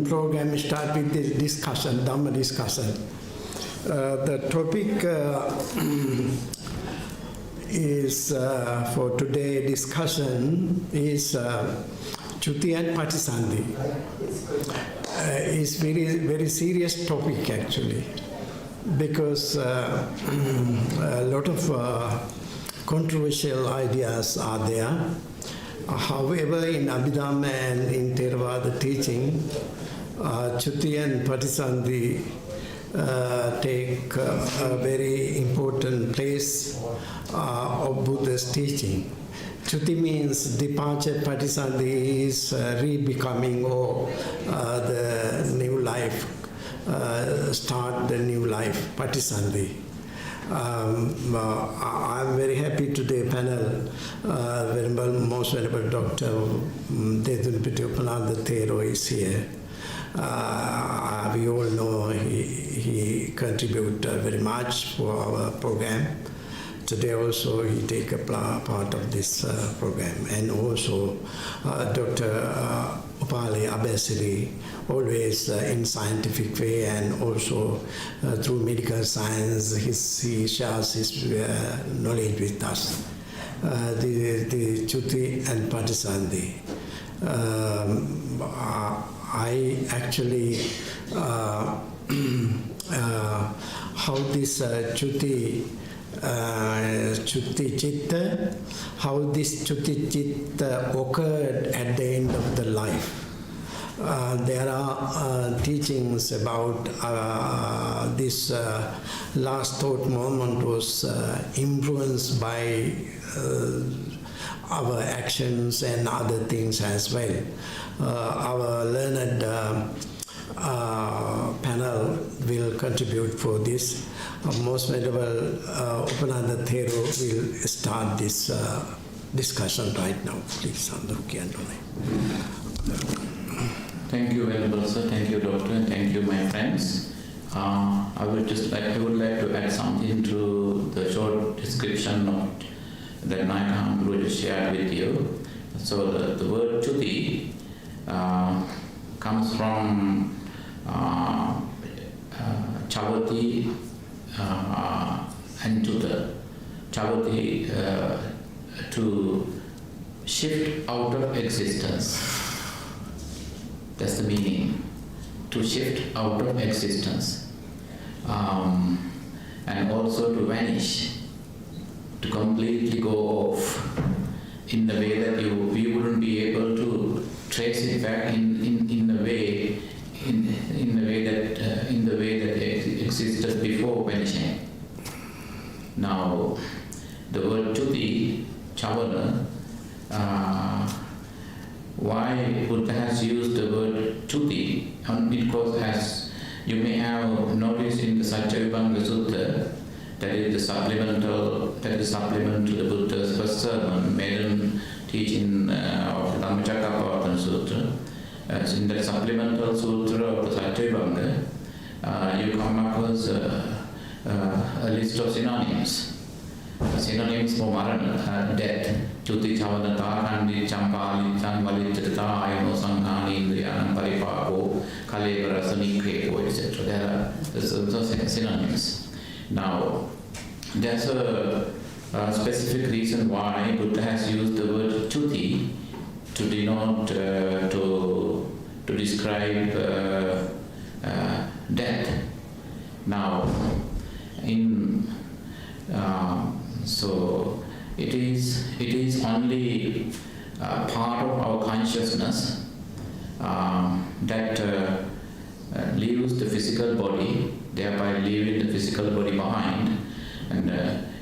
program start with this discussion, Dhamma discussion. The topic is for today discussion is Chuti and Patisandhi. It's very serious topic actually, because a lot of controversial ideas are there. However, in Abhidhamma and in Theravada teaching, Chuti and Patisandhi take a very important place of Buddha's teaching. Chuti means departure, Patisandhi is re-becoming or the new life, start the new life, Patisandhi. I'm very happy today panel, most venerable Dr. Upananda Thero is here. We all know he contributed very much for our program. Today also he take a part of this program, and also Dr. Upali Abesiri, always in scientific way and also through medical science, he shares his knowledge with us. The Chuti and Patisandhi. I actually how this Chuti Chitta, how this Chuti Chitta occurred at the end of the life. There are teachings about this last thought moment was influenced by our actions and other things as well. Our learned panel will contribute for this. Most venerable Upananda Thero will start this discussion right now. Please, Thank you, Venerable Sir. Thank you, Doctor, and thank you, my friends. I would like to add something to the short description of that Nayaka Guru just shared with you. So the word Chuti comes from Chavati and Chuta. Chavati to shift out of existence. That's the meaning, to shift out of existence, and also to vanish, to completely go off in the way that we wouldn't be able to trace it back in the way that it existed before vanishing. Now, the word Chuti, Chavala, why Buddha has used the word Chuti? Because as you may have noticed in the Satcavibhanga Sutta, that is the supplement to the Buddha's first sermon, maiden teaching of the Dhammacakkapavattana Sutta. In the supplemental sutra of the Satcavibhanga, you come across a list of synonyms. Synonyms for Marana, death. Chuti Chavanata, Kandi, Champali, Chanvalitata, Ayano, Sanghani, Indriyanam, Paripako, Kalevara, Sanikrepo, etc. There are those synonyms. Now, there's a specific reason why Buddha has used the word Chuti to denote, to describe death. Now, so it is only part of our consciousness that leaves the physical body, thereby leaving the physical body behind, and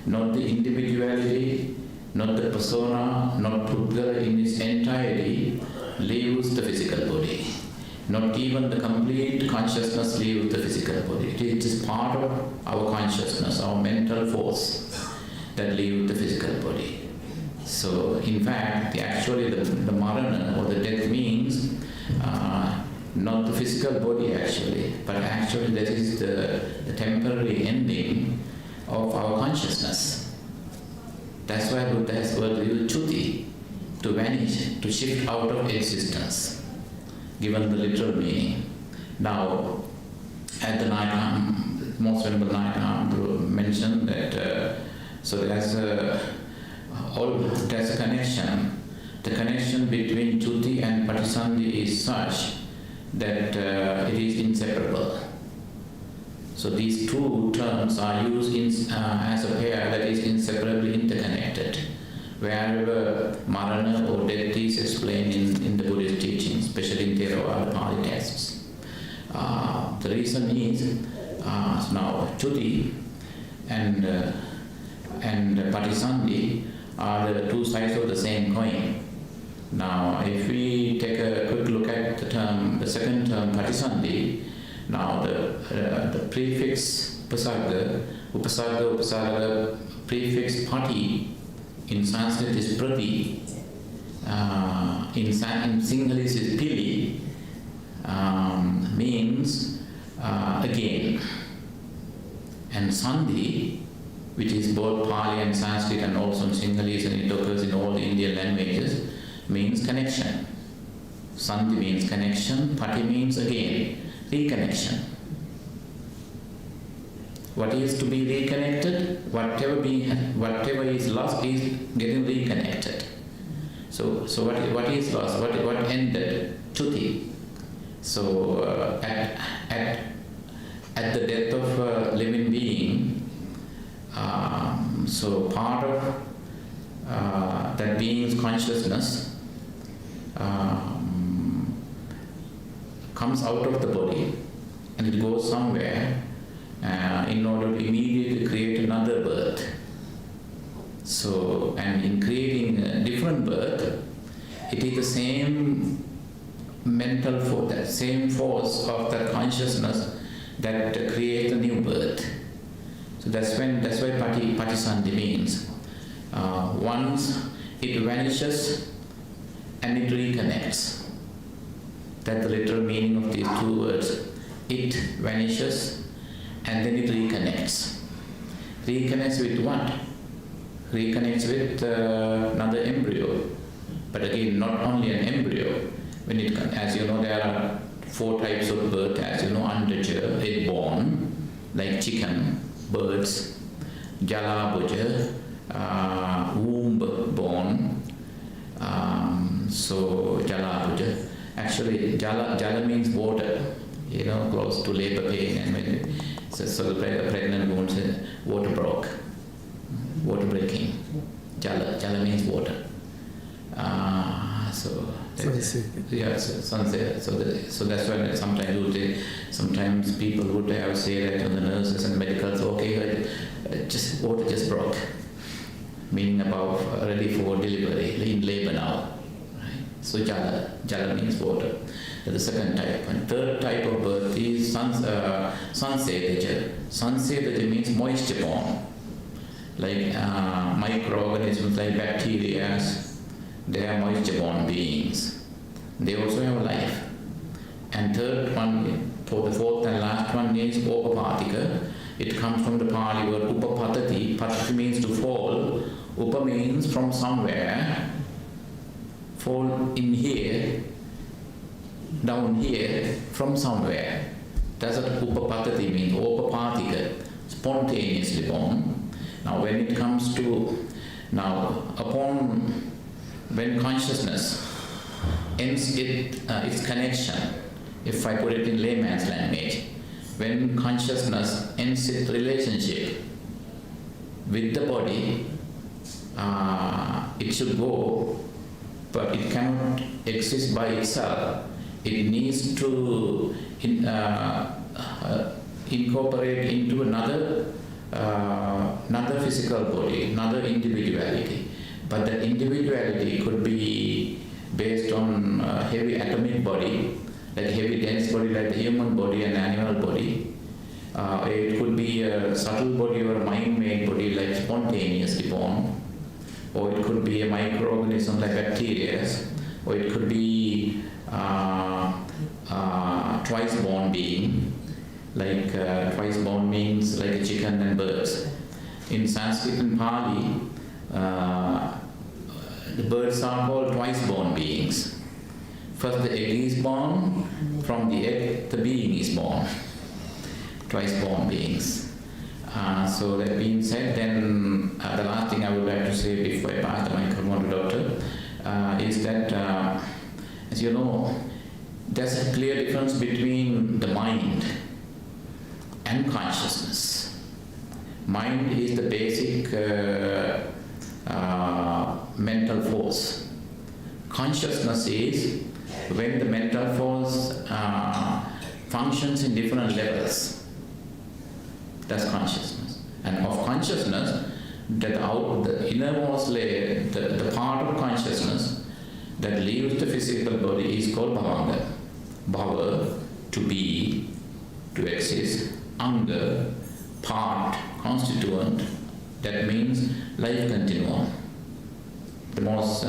not the individuality, not the persona, not Buddha in its entirety leaves the physical body. Not even the complete consciousness leaves the physical body. It is part of our consciousness, our mental force that leaves the physical body. So, in fact, the marana or the death means not the physical body actually, but actually that is the temporary ending of our consciousness. That's why Buddha has word used Chuti, to vanish, to shift out of existence, given the literal meaning. Now, at the night, most Venerable Night mentioned that so there's a connection. The connection between Chuti and Patisandhi is such that it is inseparable. So these two terms are used as a pair that is inseparably interconnected. Wherever Marana or death is explained in the Buddhist teachings, especially in Theravada Pali texts. The reason is now Chuti and Patisandhi are the two sides of the same coin. Now, if we take a quick look at the second term, Patisandhi, now the prefix upasarga, prefix pati in Sanskrit is prati, in Sinhalese is pili, means again. And Sandhi, which is both Pali and Sanskrit and also in Sinhalese, and it occurs in all the Indian languages, means connection. Sandhi means connection, pati means again, reconnection. What is to be reconnected? Whatever is lost is getting reconnected. So what is lost? What ended? Chuti. So at the death of a living being, so part of that being's consciousness comes out of the body and it goes somewhere in order to immediately create another birth. So, and in creating a different birth, it is the same mental force, that same force of that consciousness that creates a new birth. So that's why Patisandhi means. Once it vanishes and it reconnects. That's the literal meaning of these two words. It vanishes and then it reconnects. Reconnects with what? Reconnects with another embryo. But again, not only an embryo. When it, as you know, there are 4 types of birth. As you know, Andaja, egg-born, like chicken, birds, Jalabuja, womb-born. So Jalabuja. Actually, Jala means water. You know, close to labor pain, and when so the pregnant woman says water breaking. Jala means water. Sunset. So that's why sometimes people would have say that on the nurses and medicals, okay, water just broke, meaning about ready for delivery, in labor now. Right? So Jala means water. The second type. And third type of birth is Sansedaja. Sansedaja means moisture born. Like microorganisms like bacteria, they are moisture born beings. They also have life. And third one, for the fourth and last one is Upapatika. It comes from the Pali word Upapatati. Patati means to fall. Upa means from somewhere. Fall in here. Down here, from somewhere. That's what Upapatati means, Upapatika, spontaneously born. Now when it comes to, when consciousness ends its connection, if I put it in layman's language, when consciousness ends its relationship with the body, it should go, but it cannot exist by itself. It needs to incorporate into another physical body, another individuality. But that individuality could be based on a heavy atomic body, like heavy dense body like the human body and animal body. It could be a subtle body or a mind-made body like spontaneously born. Or it could be a microorganism like bacteria. Or it could be twice born being, like twice born means like a chicken and birds. In Sanskrit and Pali, the birds are called twice born beings. First the egg is born, from the egg the being is born. Twice born beings. So that being said, then the last thing I would like to say before I pass the microphone to Doctor is that, as you know, there's a clear difference between the mind and consciousness. Mind is the basic mental force. Consciousness is when the mental force functions in different levels. That's consciousness. And of consciousness, the innermost layer, the part of consciousness that leaves the physical body is called bhavanga. Bhava, to be, to exist. Anga, part, constituent, that means life continuum. The most,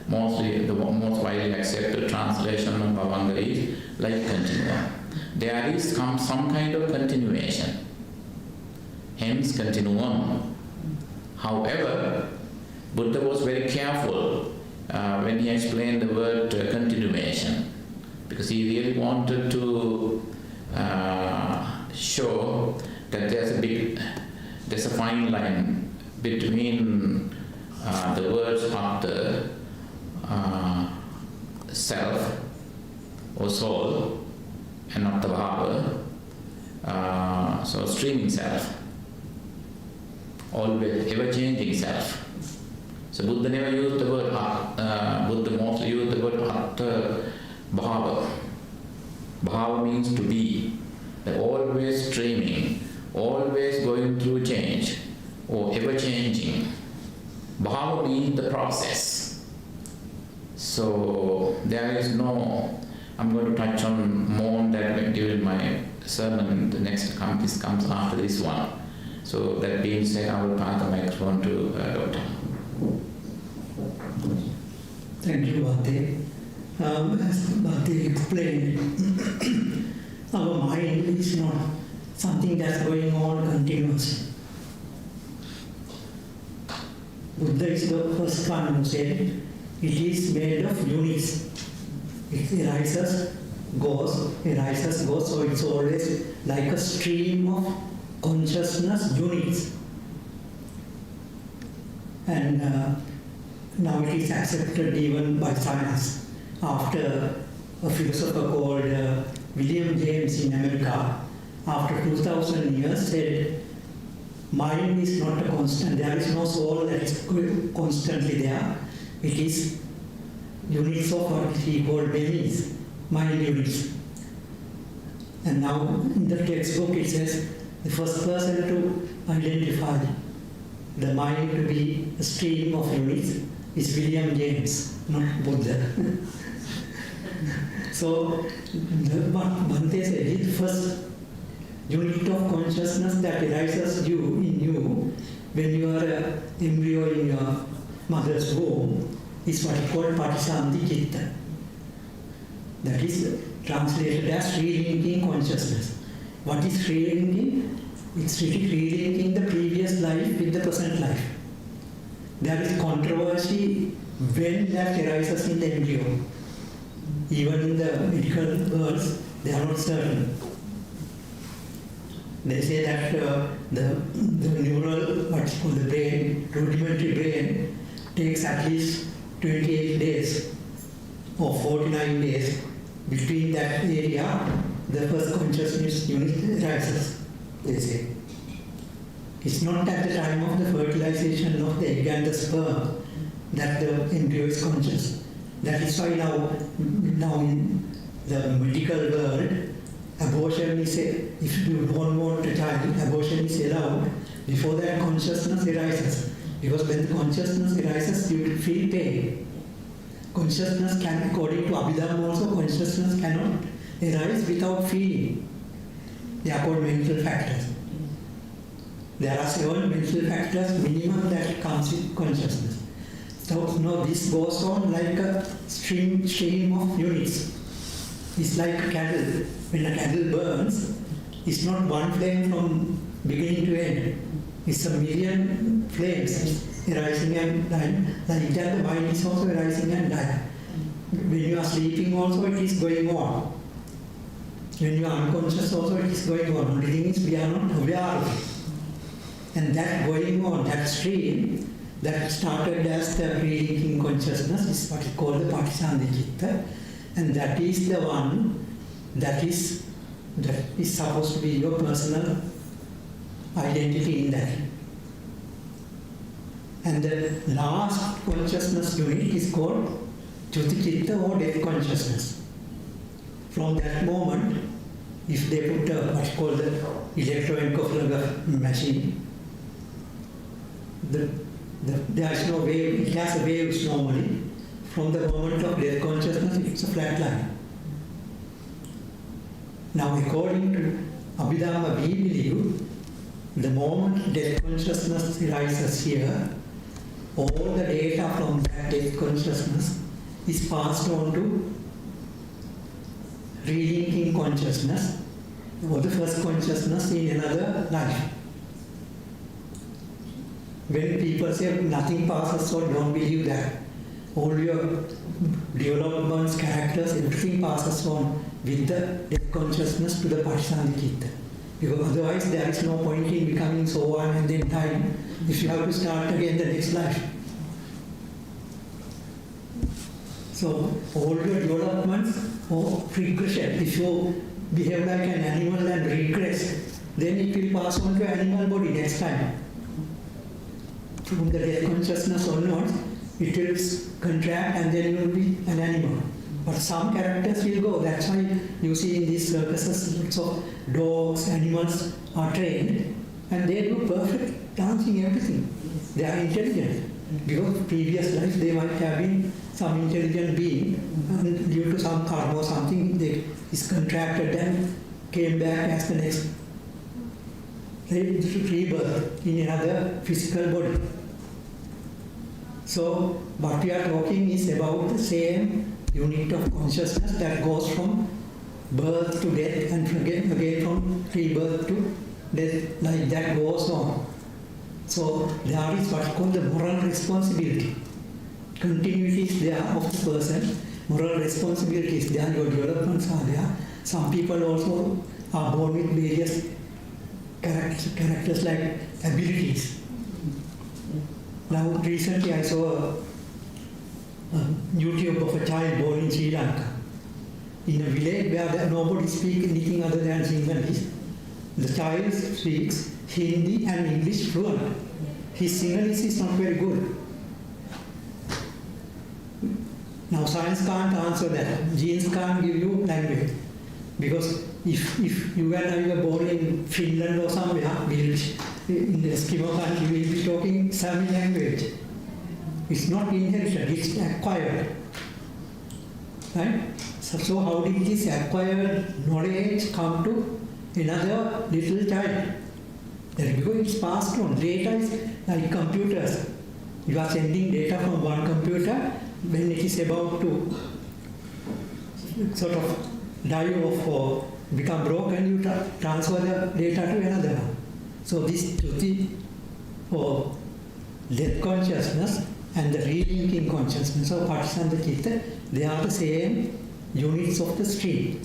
mostly the most widely accepted translation of bhavanga is life continuum. There is some kind of continuation, hence continuum. However, Buddha was very careful when he explained the word continuation, because he really wanted to show that there's a fine line between the words of the self or soul and not the bhava, so streaming self, always ever-changing self. So Buddha never used the word Buddha mostly used the word atta bhava. Bhava means to be, always streaming, always going through change, or ever-changing. Bhava means the process. So there is no, I'm going to touch on more on that during my sermon. The next this comes after this one. So that being said, I will pass the microphone to Doctor. Thank you, Bhante. As Bhante explained, our mind is not something that's going on continuously. Buddha is the first one who said it is made of units. It arises, goes, so it's always like a stream of consciousness units. And now it is accepted even by science. After a philosopher called William James in America, after 2000 years, said mind is not a constant. There is no soul that is constantly there. It is units of what he called Benares, mind units. And now in the textbook it says the first person to identify the mind to be a stream of units is William James, not Buddha. So what Bhante said is the first unit of consciousness that arises in you when you are an embryo in your mother's womb is what is called Patisandhi Citta. That is translated as free-linking consciousness. What is free-linking? It's really free-linking the previous life with the present life. There is controversy when that arises in the embryo. Even in the medical worlds, they are not certain. They say that the neural, what's called the brain, rudimentary brain, takes at least 28 days or 49 days. Between that area, the first consciousness unit arises, they say. It's not at the time of the fertilization of the egg and the sperm that the embryo is conscious. That is why now in the medical world, abortion is, if you don't want a child, abortion is allowed before that consciousness arises. Because when the consciousness arises, you feel pain. Consciousness can, according to Abhidhamma also, consciousness cannot arise without feeling. They are called mental factors. There are 7 mental factors minimum that comes with consciousness. So now this goes on like a stream of units. It's like a candle. When a candle burns, it's not one flame from beginning to end. It's a million flames arising and dying. Like that, the mind is also arising and dying. When you are sleeping also, it is going on. When you are unconscious also, it is going on. Only thing is we are not aware of it. And that going on, that stream, that started as the pre-linking consciousness is what is called the Patisandhichitta. And that is the one that is supposed to be your personal identity in that. And the last consciousness unit is called Jyoti-chitta or death consciousness. From that moment, if they put what's called the electroencephalograph machine, there is no wave, it has waves normally. From the moment of death consciousness, it's a flat line. Now, according to Abhidhamma, we believe the moment death consciousness arises here, all the data from that death consciousness is passed on to relinking consciousness or the first consciousness in another life. When people say nothing passes, so don't believe that. All your developments, characters, everything passes on with the death consciousness to the Patisandhichitta. Because otherwise there is no point in becoming so one and then time if you have to start again the next life. So all your developments or regression, if you behave like an animal and regress, then it will pass on to animal body next time. From the death consciousness onwards, it will contract and then you will be an animal. But some characters will go. That's why you see in these circuses, lots of dogs, animals are trained and they do perfect dancing, everything. They are intelligent. Because previous life they might have been some intelligent being and due to some karma or something they is contracted and came back as the next rebirth in another physical body. So what we are talking is about the same unit of consciousness that goes from birth to death and again from rebirth to death, like that goes on. So there is what's called the moral responsibility. Continuity is there of the person, moral responsibility is there, your developments are there. Some people also are born with various characters like abilities. Now recently I saw a YouTube of a child born in Sri Lanka. In a village where nobody speaks anything other than Sinhalese. The child speaks Hindi and English fluent. His Sinhalese is not very good. Now science can't answer that. Genes can't give you language. Because if you and I were born in Finland or somewhere, in the Eskimo country, we'll be talking Sami language. It's not inherited, it's acquired. Right? So how did this acquired knowledge come to another little child? Because it's passed on. Data is like computers. You are sending data from one computer when it is about to sort of die off or become broken, you transfer the data to another one. So this Jyoti or death consciousness and the relinking consciousness of Patisandhichitta, they are the same units of the stream.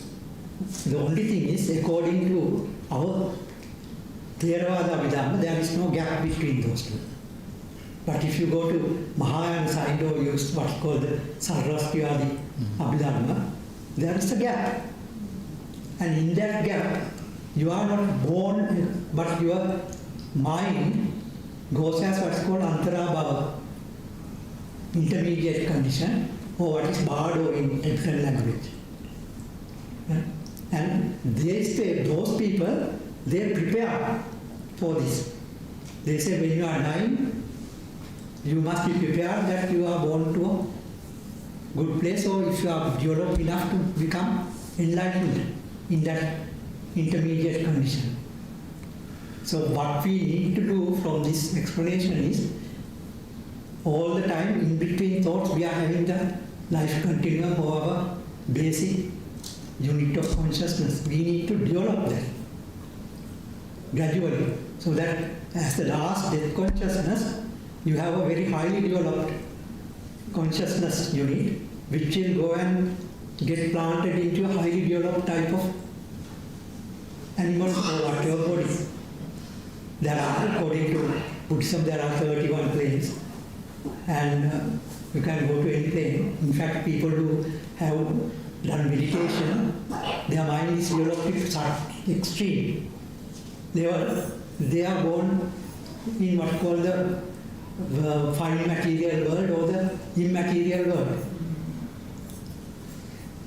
The only thing is, according to our Theravada Abhidhamma, there is no gap between those two. But if you go to Mahayana side or use what's called the Sarvastivadi Abhidhamma, there is a gap. And in that gap, you are not born, but your mind goes as what's called Antarabhava, intermediate condition, or what is Bardo in Tibetan language. And they say, those people, they prepare for this. They say when you are dying, you must be prepared that you are born to a good place, or if you are developed enough to become enlightened in that intermediate condition. So what we need to do from this explanation is, all the time in between thoughts we are having the life continuum of our basic unit of consciousness. We need to develop that gradually, so that as the last death consciousness, you have a very highly developed consciousness unit which will go and get planted into a highly developed type of animal or whatever body. There are, according to Buddhism, there are 31 planes, and you can go to any plane. In fact, people who have done meditation, their mind is developed to such extreme. They are born in what called the fine material world or the immaterial world.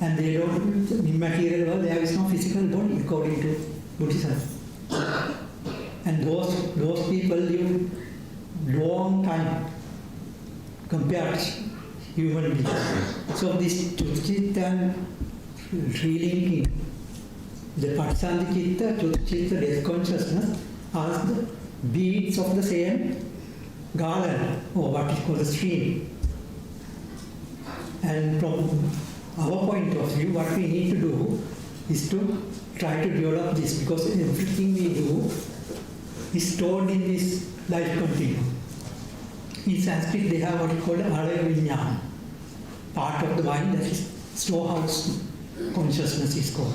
And they don't, in material world, there is no physical body according to Buddhism. And those people live long time compared to human beings. So this Chitta and relinking, the Patisandhi Chitta, Chitta, death consciousness, are the beads of the same garland, or what is called a stream. And from our point of view, what we need to do is to try to develop this, because everything we do is stored in this life continuum. In Sanskrit, they have what is called Alaya Vinyana, part of the mind, that is storehouse consciousness is called.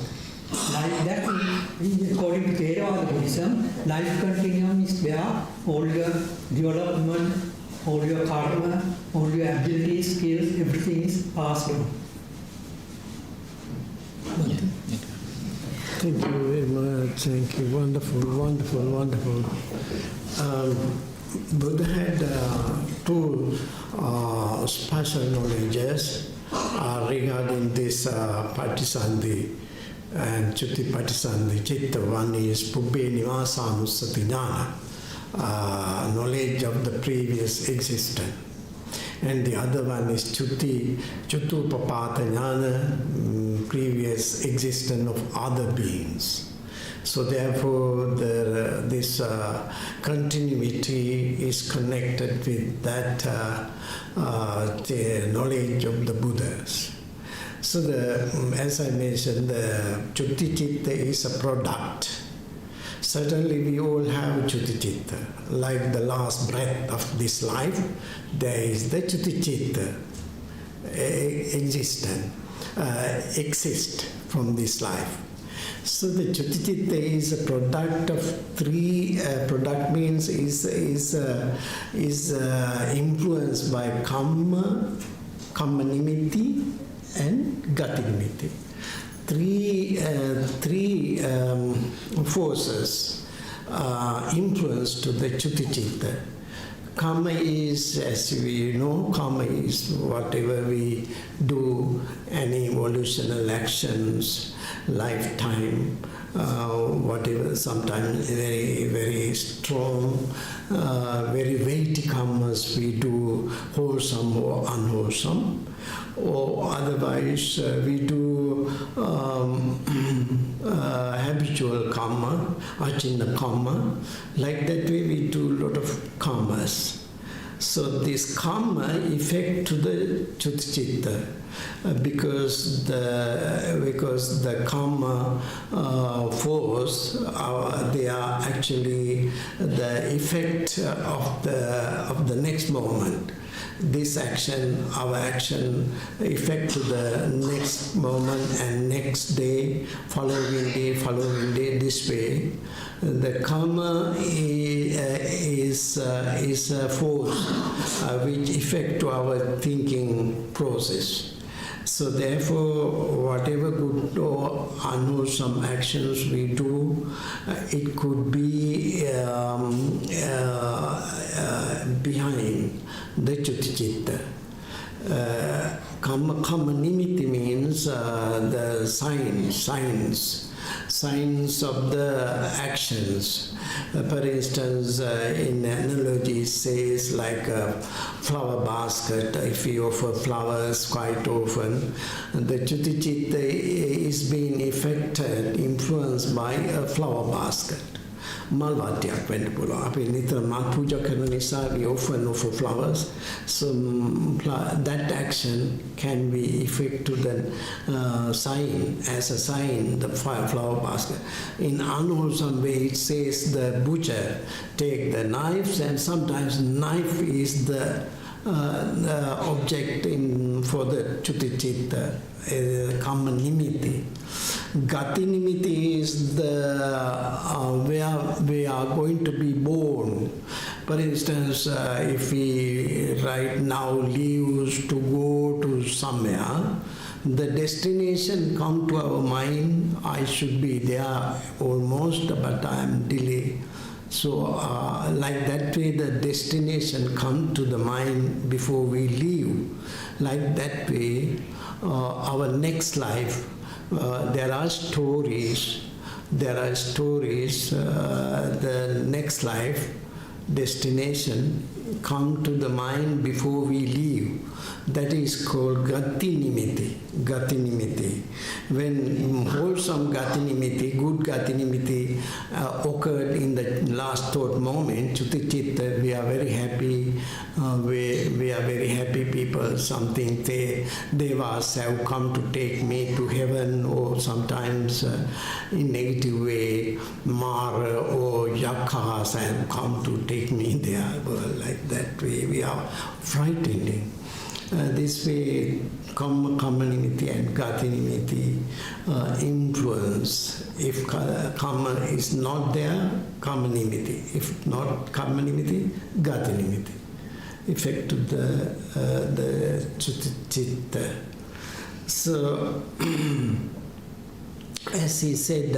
Like that, according to Theravada Buddhism, life continuum is where all your development, all your karma, all your abilities, skills, everything is passed on. Thank you very much. Thank you. Wonderful, wonderful, wonderful. Buddha had two special knowledges regarding this Patisandhi and Chutti Patisandhi Chitta. One is Pubbhe Nivasanussati Jnana, knowledge of the previous existence. And the other one is Chuttupapata Jnana, previous existence of other beings. So therefore, this continuity is connected with that the knowledge of the Buddhas. So as I mentioned, the Chutti Chitta is a product. Certainly we all have Chutti Chitta. Like the last breath of this life, there is the Chutti Chitta exist from this life. So the Chutti Chitta is a product of three. Product means is influenced by karma, nimitti, and gati nimitti. Three forces influence to the Chutti Chitta. Karma is, as we know, karma is whatever we do, any evolutional actions, lifetime, whatever, sometimes very, very strong, very weighty karmas we do, wholesome or unwholesome, or otherwise we do habitual karma, achinna karma. Like that way we do a lot of karmas. So this karma effect to the Chutti Chitta, because the karma force, they are actually the effect of the next moment. This action, our action, effect to the next moment and next day, following day, this way. The karma is a force which affect to our thinking process. So therefore, whatever good or unwholesome actions we do, it could be behind the Chutti Chitta. Karma nimitti means the signs of the actions. For instance, in analogy it says like a flower basket. If we offer flowers quite often, the Chutti Chitta is being affected, influenced by a flower basket. මල් වාට්‍යයක් වෙන්න පුළුවන්. අපි නිතර මල් පූජා කරන නිසා we often offer flowers. So that action can be effect to the sign, as a sign, the flower basket. In unwholesome way, it says the butcher take the knives, and sometimes knife is the object for the Chuti-Chitta, Kamma Nimitti. Gati Nimitti is the where we are going to be born. For instance, if we right now leave to go to somewhere, the destination come to our mind. I should be there almost, but I am delayed. So like that way the destination come to the mind before we leave. Like that way our next life, there are stories, the next life destination come to the mind before we leave. That is called Gati Nimitti. Gati Nimitti. When wholesome Gati Nimitti, good Gati Nimitti occurred in the last thought moment, Chuti-Chitta, we are very happy. We are very happy people. Something devas have come to take me to heaven, or sometimes in negative way, Mara or Yakhas have come to take me there. Well, like that way we are frightening. This way, Kamma Nimitti and Gati Nimitti influence. If Kamma is not there, Kamma Nimitti. If not Kamma Nimitti, Gati Nimitti. Effect to the Chitta. So, as he said,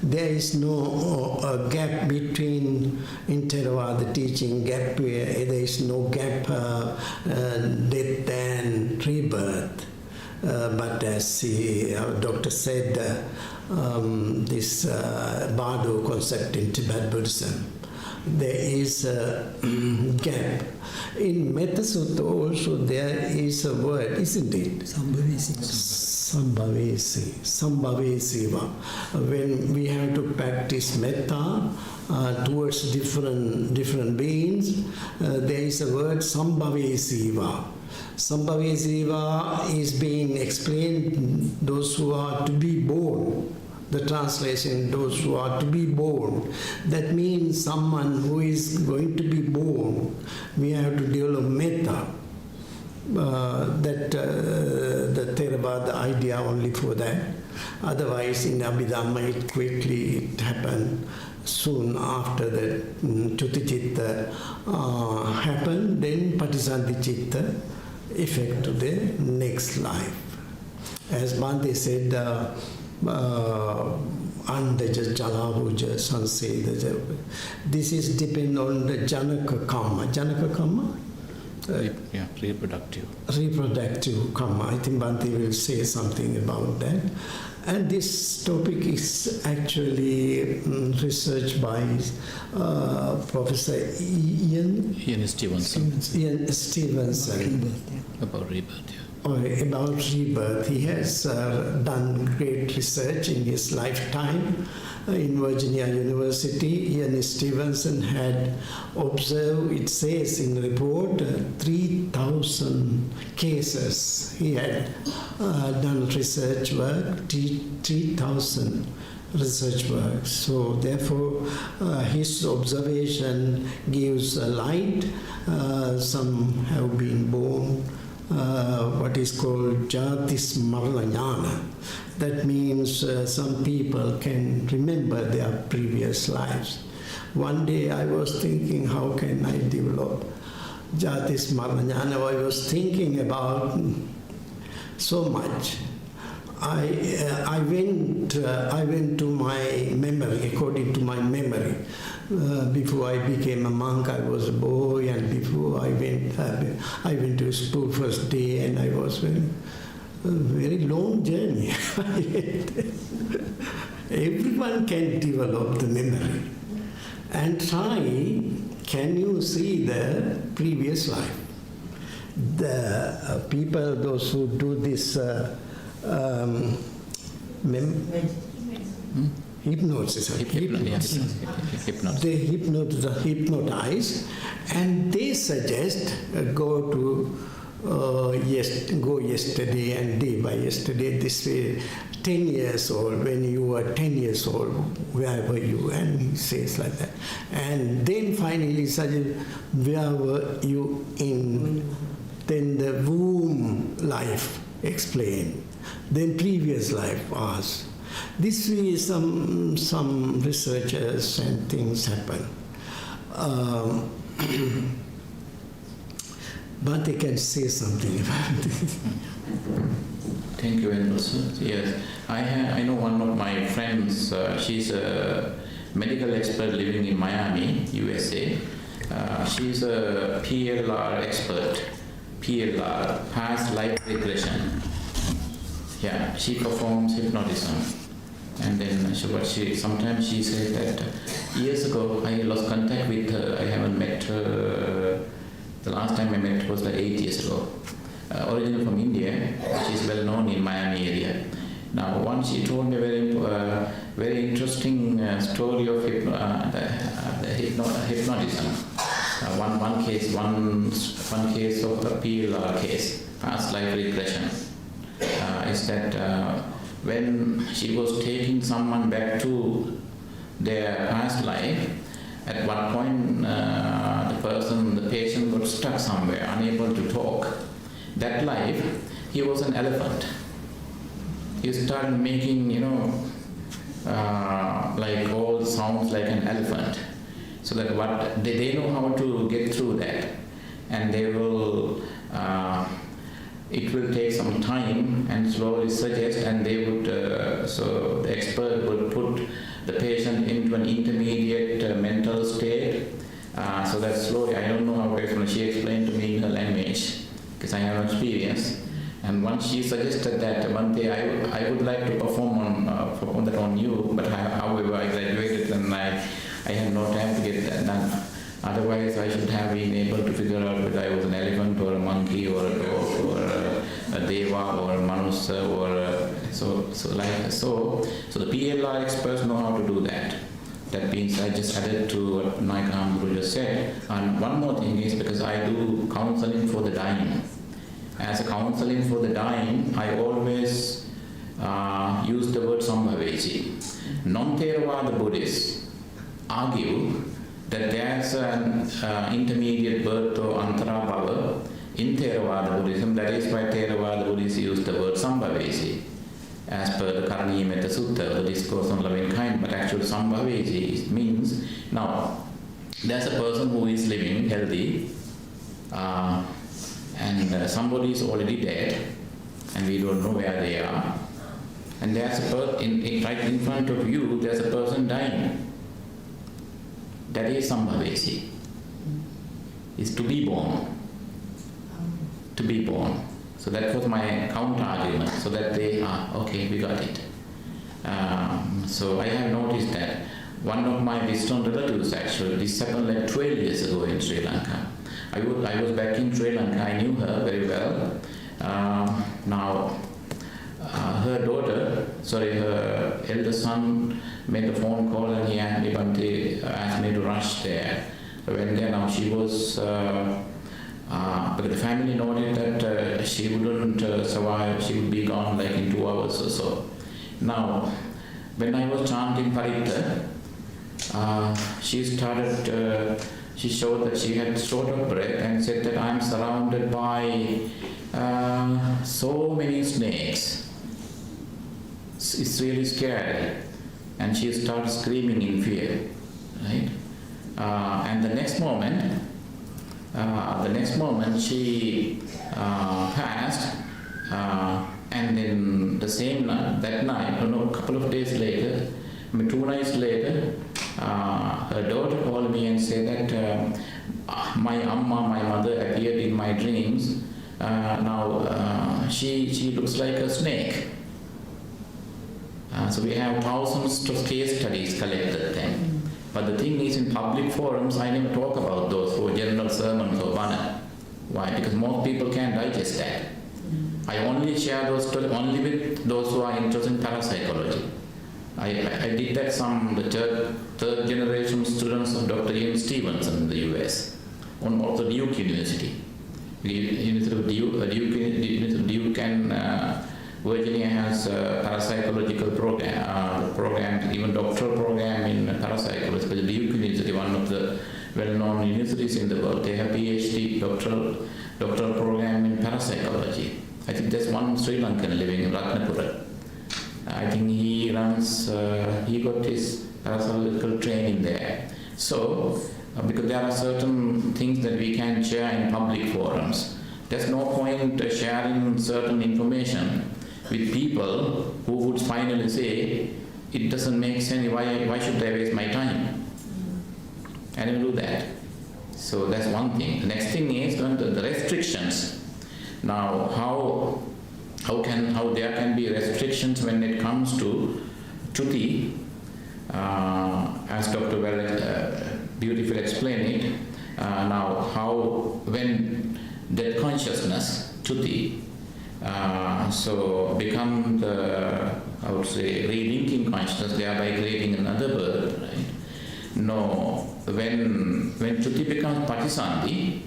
there is no gap between in Theravada teaching, gap where there is no gap, death and rebirth. But as our doctor said, this Bardo concept in Tibet Buddhism, there is a gap. In Metta Sutta also there is a word, isn't it? Sambhavesiva. When we have to practice metta towards different beings, there is a word Sambhavesiva. Sambhavesiva is being explained, those who are to be born. The translation, those who are to be born. That means someone who is going to be born. We have to develop metta. The Theravada idea only for that. Otherwise, in Abhidhamma, it happened soon after the Chuti-Chitta happened. Then Patisandhi-Chitta effect to the next life. As Bhante said, Andaja Jalavuja Sansedaja. This is depend on the Janaka Kamma. Janaka Kamma? Reproductive. Reproductive Kamma. I think Bhante will say something about that. And this topic is actually researched by Professor Ian Stevenson. About rebirth, yeah. About rebirth. He has done great research in his lifetime in Virginia University. Ian Stevenson had observed, it says in the report, 3,000 cases. He had done research work, 3,000 research work. So therefore his observation gives a light. Some have been born what is called Jatis Marana Jnana. That means some people can remember their previous lives. One day I was thinking, how can I develop Jatis Marana Jnana? I was thinking about so much. I went to my memory, according to my memory. Before I became a monk, I was a boy, and before I went to school first day, and I was very long journey. Everyone can develop the memory and try. Can you see the previous life? The people, those who do this hypnosis. They hypnotize, and they suggest go to go yesterday and day by yesterday this way. 10 years old, when you were 10 years old, where were you? And he says like that. And then finally he suggests, where were you in? Then the womb life explained. Then previous life asked. This way some researchers and things happen. But they can say something about it. Thank you very much, sir. Yes, I know one of my friends, she's a medical expert living in Miami, USA. She's a PLR expert, PLR, past life regression. Yeah, she performs hypnotism. And then sometimes she said that years ago I lost contact with her. I haven't met her. The last time I met her was like 8 years ago. Originally from India, she's well known in Miami area. Now, once she told me a very interesting story of hypnotism. One case of a PLR case, past life regression, is that when she was taking someone back to their past life, at one point the patient got stuck somewhere, unable to talk. That life, he was an elephant. He started making, like all sounds like an elephant. So that they know how to get through that. And they will, it will take some time and slowly suggest, and they would, so the expert would put the patient into an intermediate mental state. So that slowly, I don't know how she explained to me in her language, because I have experience. And once she suggested that one day I would like to perform that on you, but however I graduated and I had no time to get that done. Otherwise I should have been able to figure out whether I was an elephant or a monkey or a dog or a deva or a manusa or so the PLR experts know how to do that. That means I just added to what Naikam Guru just said. And one more thing is, because I do counseling for the dying. As a counseling for the dying, I always use the word Sambhavechi. Non-Theravada Buddhists argue that there's an intermediate birth or Antarabhava in Theravada Buddhism. That is why Theravada Buddhists use the word Sambhavechi, as per the Karaniya Sutta, the discourse on loving kind. But actually Sambhavechi means, now, there's a person who is living healthy, and somebody is already dead, and we don't know where they are. And there's a person, right in front of you, there's a person dying. That is Sambhavechi. Is to be born. To be born. So that was my counter argument, so that they are, okay, we got it. So I have noticed that one of my distant relatives, actually, this happened like 12 years ago in Sri Lanka. I was back in Sri Lanka, I knew her very well. Now, her elder son made a phone call and he asked me to rush there. I went there. Now she was, but the family noted that she wouldn't survive, she would be gone like in 2 hours or so. Now, when I was chanting Paritta, she showed that she had short of breath and said that I'm surrounded by so many snakes. It's really scary. And she started screaming in fear, right? And the next moment she passed, and then the same night, a couple of days later, 2 nights later, her daughter called me and said that my mother appeared in my dreams. Now she looks like a snake. So we have thousands of case studies collected then. But the thing is, in public forums, I never talk about those for general sermons or bana. Why? Because most people can't digest that. I only share those stories only with those who are interested in parapsychology. I did that the third generation students of Dr. Ian Stevenson in the US, on also Duke University. University of Duke and Virginia has a parapsychological program, even doctoral program in parapsychology. But Duke University, one of the well-known universities in the world, they have PhD doctoral program in parapsychology. I think there's one Sri Lankan living in Ratnapura. I think he got his parapsychological training there. So, because there are certain things that we can share in public forums, there's no point sharing certain information with people who would finally say, it doesn't make sense, why should I waste my time? I don't do that. So that's one thing. The next thing is the restrictions. Now, how there can be restrictions when it comes to Chuti, as Dr. Well beautifully explained it. Now, when that consciousness, Chuti, so become the, I would say, relinking consciousness, thereby creating another birth, right? No, when Chuti becomes Patisandhi,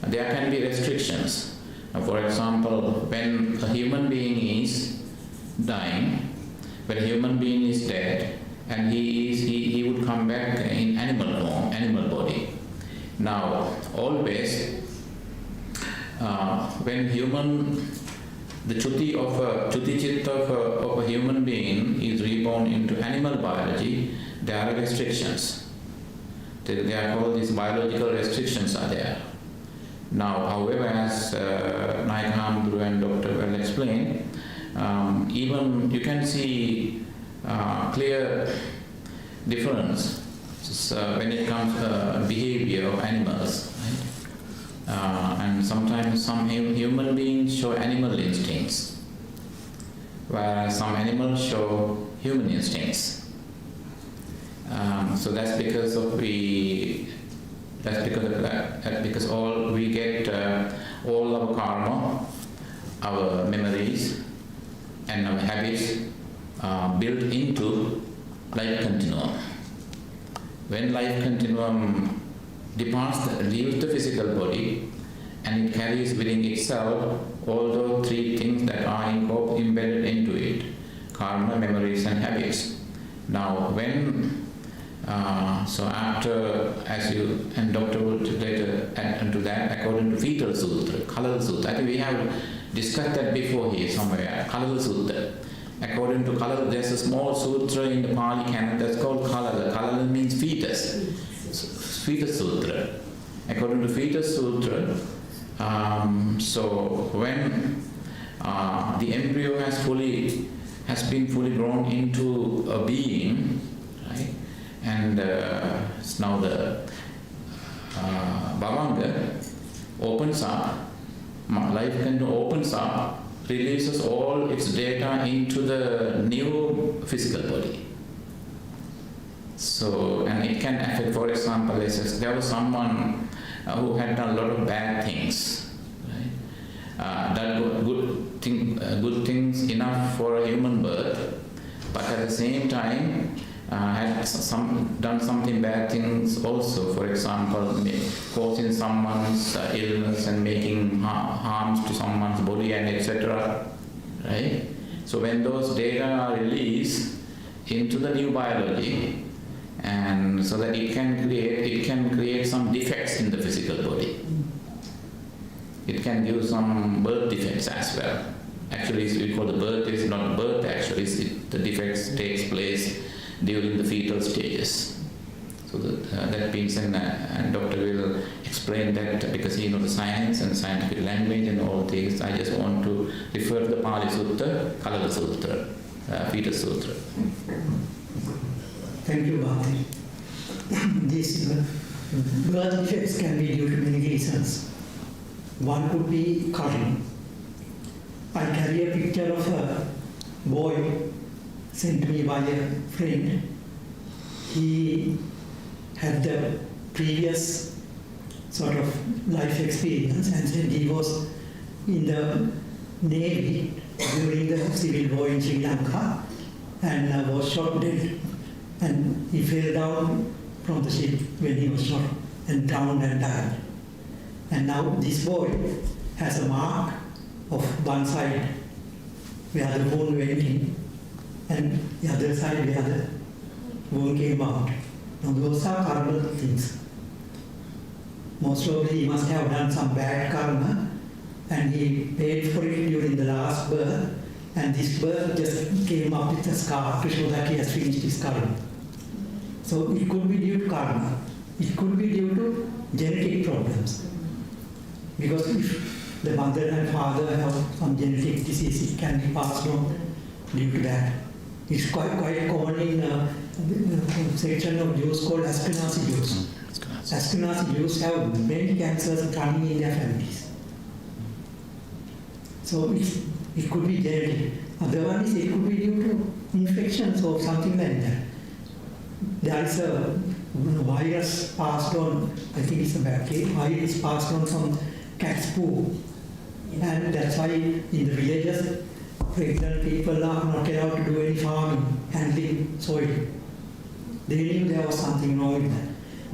there can be restrictions. For example, when a human being is dying, when a human being is dead, and he would come back in animal form, animal body. Now, always, when the Chuti Chit of a human being is reborn into animal biology, there are restrictions. They are called, these biological restrictions are there. Now, however, as Nayaka Hamdru and Dr. Well explained, even you can see clear difference when it comes to behavior of animals, right? And sometimes some human beings show animal instincts, whereas some animals show human instincts. So that's because all we get all our karma, our memories, and our habits built into life continuum. When life continuum leaves the physical body, and it carries within itself all those three things that are embedded into it: karma, memories, and habits. Now, when so after, as you and Dr. will later add to that, according to Fetal Sutra, Kalala Sutra, I think we have discussed that before here somewhere, Kalala Sutra. According to Kalala, there's a small sutra in the Pali canon that's called Kalala. Kalala means fetus. Fetus Sutra. According to Fetus Sutra, so when the embryo has been fully grown into a being, right? And now the Bhavanga opens up, life opens up, releases all its data into the new physical body. So, and it can affect, for example, there was someone who had done a lot of bad things, right? Done good things enough for a human birth, but at the same time had done something bad things also. For example, causing someone's illness and making harms to someone's body and etc. Right? So when those data are released into the new biology, and so that it can create some defects in the physical body. It can give some birth defects as well. Actually, we call the birth is not birth. Actually, the defects takes place during the fetal stages. So that means, and Dr. will explain that because he knows the science and scientific language and all things. I just want to refer to the Pali Sutta, Kalala Sutra, Fetus Sutra. Thank you, Bhakti. These birth defects can be due to many reasons. One could be karma. I carry a picture of a boy sent to me by a friend. He had the previous sort of life experience, and then he was in the Navy during the civil war in Sri Lanka, and was shot dead. And he fell down from the ship when he was shot and drowned and died. And now this boy has a mark of one side where the wound went in, and the other side where the wound came out. Now those are karma things. Most probably he must have done some bad karma and he paid for it during the last birth, and this birth just came up with a scar to show that he has finished his karma. So it could be due to karma. It could be due to genetic problems. Because if the mother and father have some genetic disease, it can be passed on due to that. It's quite common in a section of Jews called Ashkenazi Jews. Ashkenazi Jews have many cancers running in their families. So it could be genetic. Other one is it could be due to infections or something like that. There is a virus passed on, I think it's a bacteria, virus passed on from cat's poo. And that's why in the villages, pregnant people are not allowed to do any farming, handling soil. They knew there was something wrong with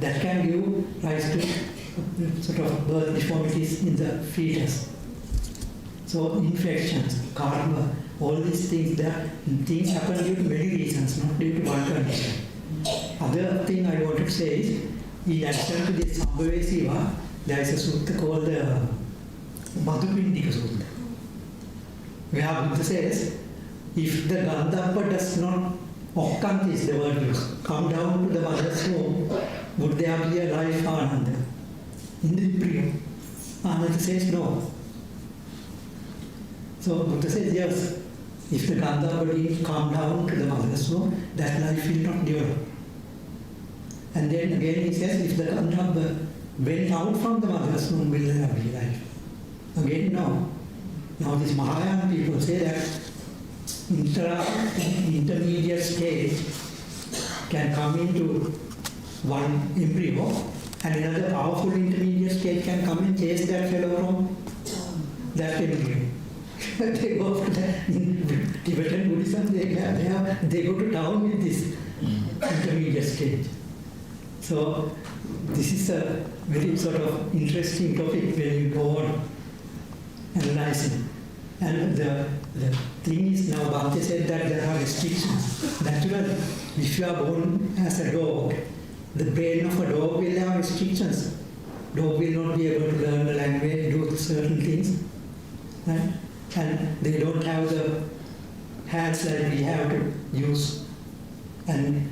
that. That can give rise to sort of birth deformities in the fetus. So infections, karma, all these things, things happen due to many reasons, not due to one condition. Other thing I want to say is, in addition to this Sambhavesiva, there is a sutta called the Madhupindika Sutta, where Buddha says, if the Gandharva does not, Okkant is the word used, come down to the mother's womb, would there be a life Ananda? In the Priya, Ananda says no. So Buddha says yes, if the Gandharva didn't come down to the mother's womb, that life will not develop. And then again he says, if the Gandharva went out from the mother's womb, will there be life? Again, no. Now these Mahayana people say that intermediate stage can come into one embryo, and another powerful intermediate stage can come and chase that fellow from that embryo. They go to that. In Tibetan Buddhism, they go to town with this intermediate stage. So this is a very sort of interesting topic when you go on analyzing. And the thing is, now Bhante said that there are restrictions. Naturally, if you are born as a dog, the brain of a dog will have restrictions. Dog will not be able to learn the language, do certain things. Right? And they don't have the hands like we have to use and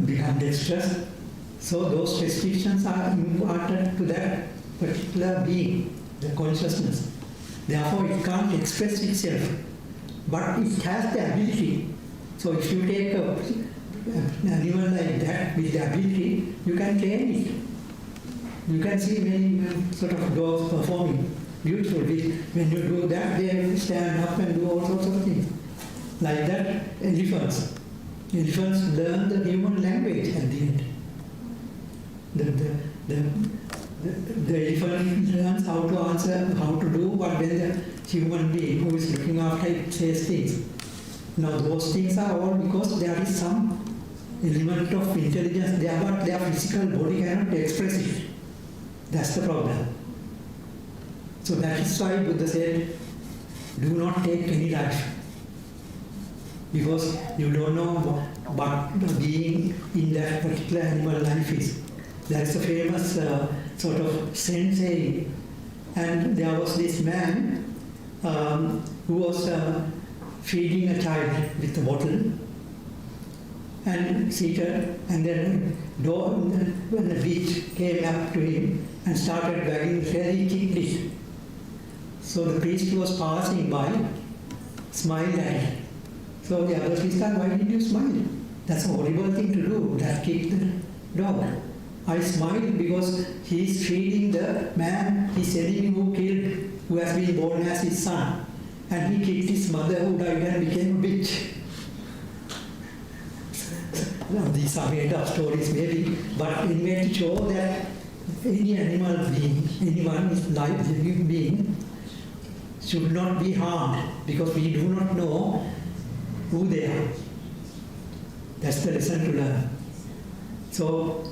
become dexterous. So those restrictions are imparted to that particular being, the consciousness. Therefore, it can't express itself, but it has the ability. So if you take an animal like that with the ability, you can train it. You can see many sort of dogs performing beautifully. When you do that, they stand up and do all sorts of things. Like that, elephants. Elephants learn the human language at the end. The elephant learns how to answer, how to do what when the human being who is looking after it says things. Now those things are all because there is some element of intelligence there, but their physical body cannot express it. That's the problem. So that is why Buddha said, do not take any life. Because you don't know what the being in that particular animal life is. There is a famous sort of saying, and there was this man who was feeding a child with a bottle and seated, and then when the beach came up to him and started wagging his head, he kicked it. So the priest who was passing by smiled at it. So the other priest said, why did you smile? That's a horrible thing to do, that kicked the dog. I smiled because he is feeding the man, his enemy who has been born as his son. And he kicked his mother who died and became a bitch. Now, these are made up stories maybe, but anyway to show that any animal being, anyone is life living being, should not be harmed because we do not know who they are. That's the lesson to learn. So,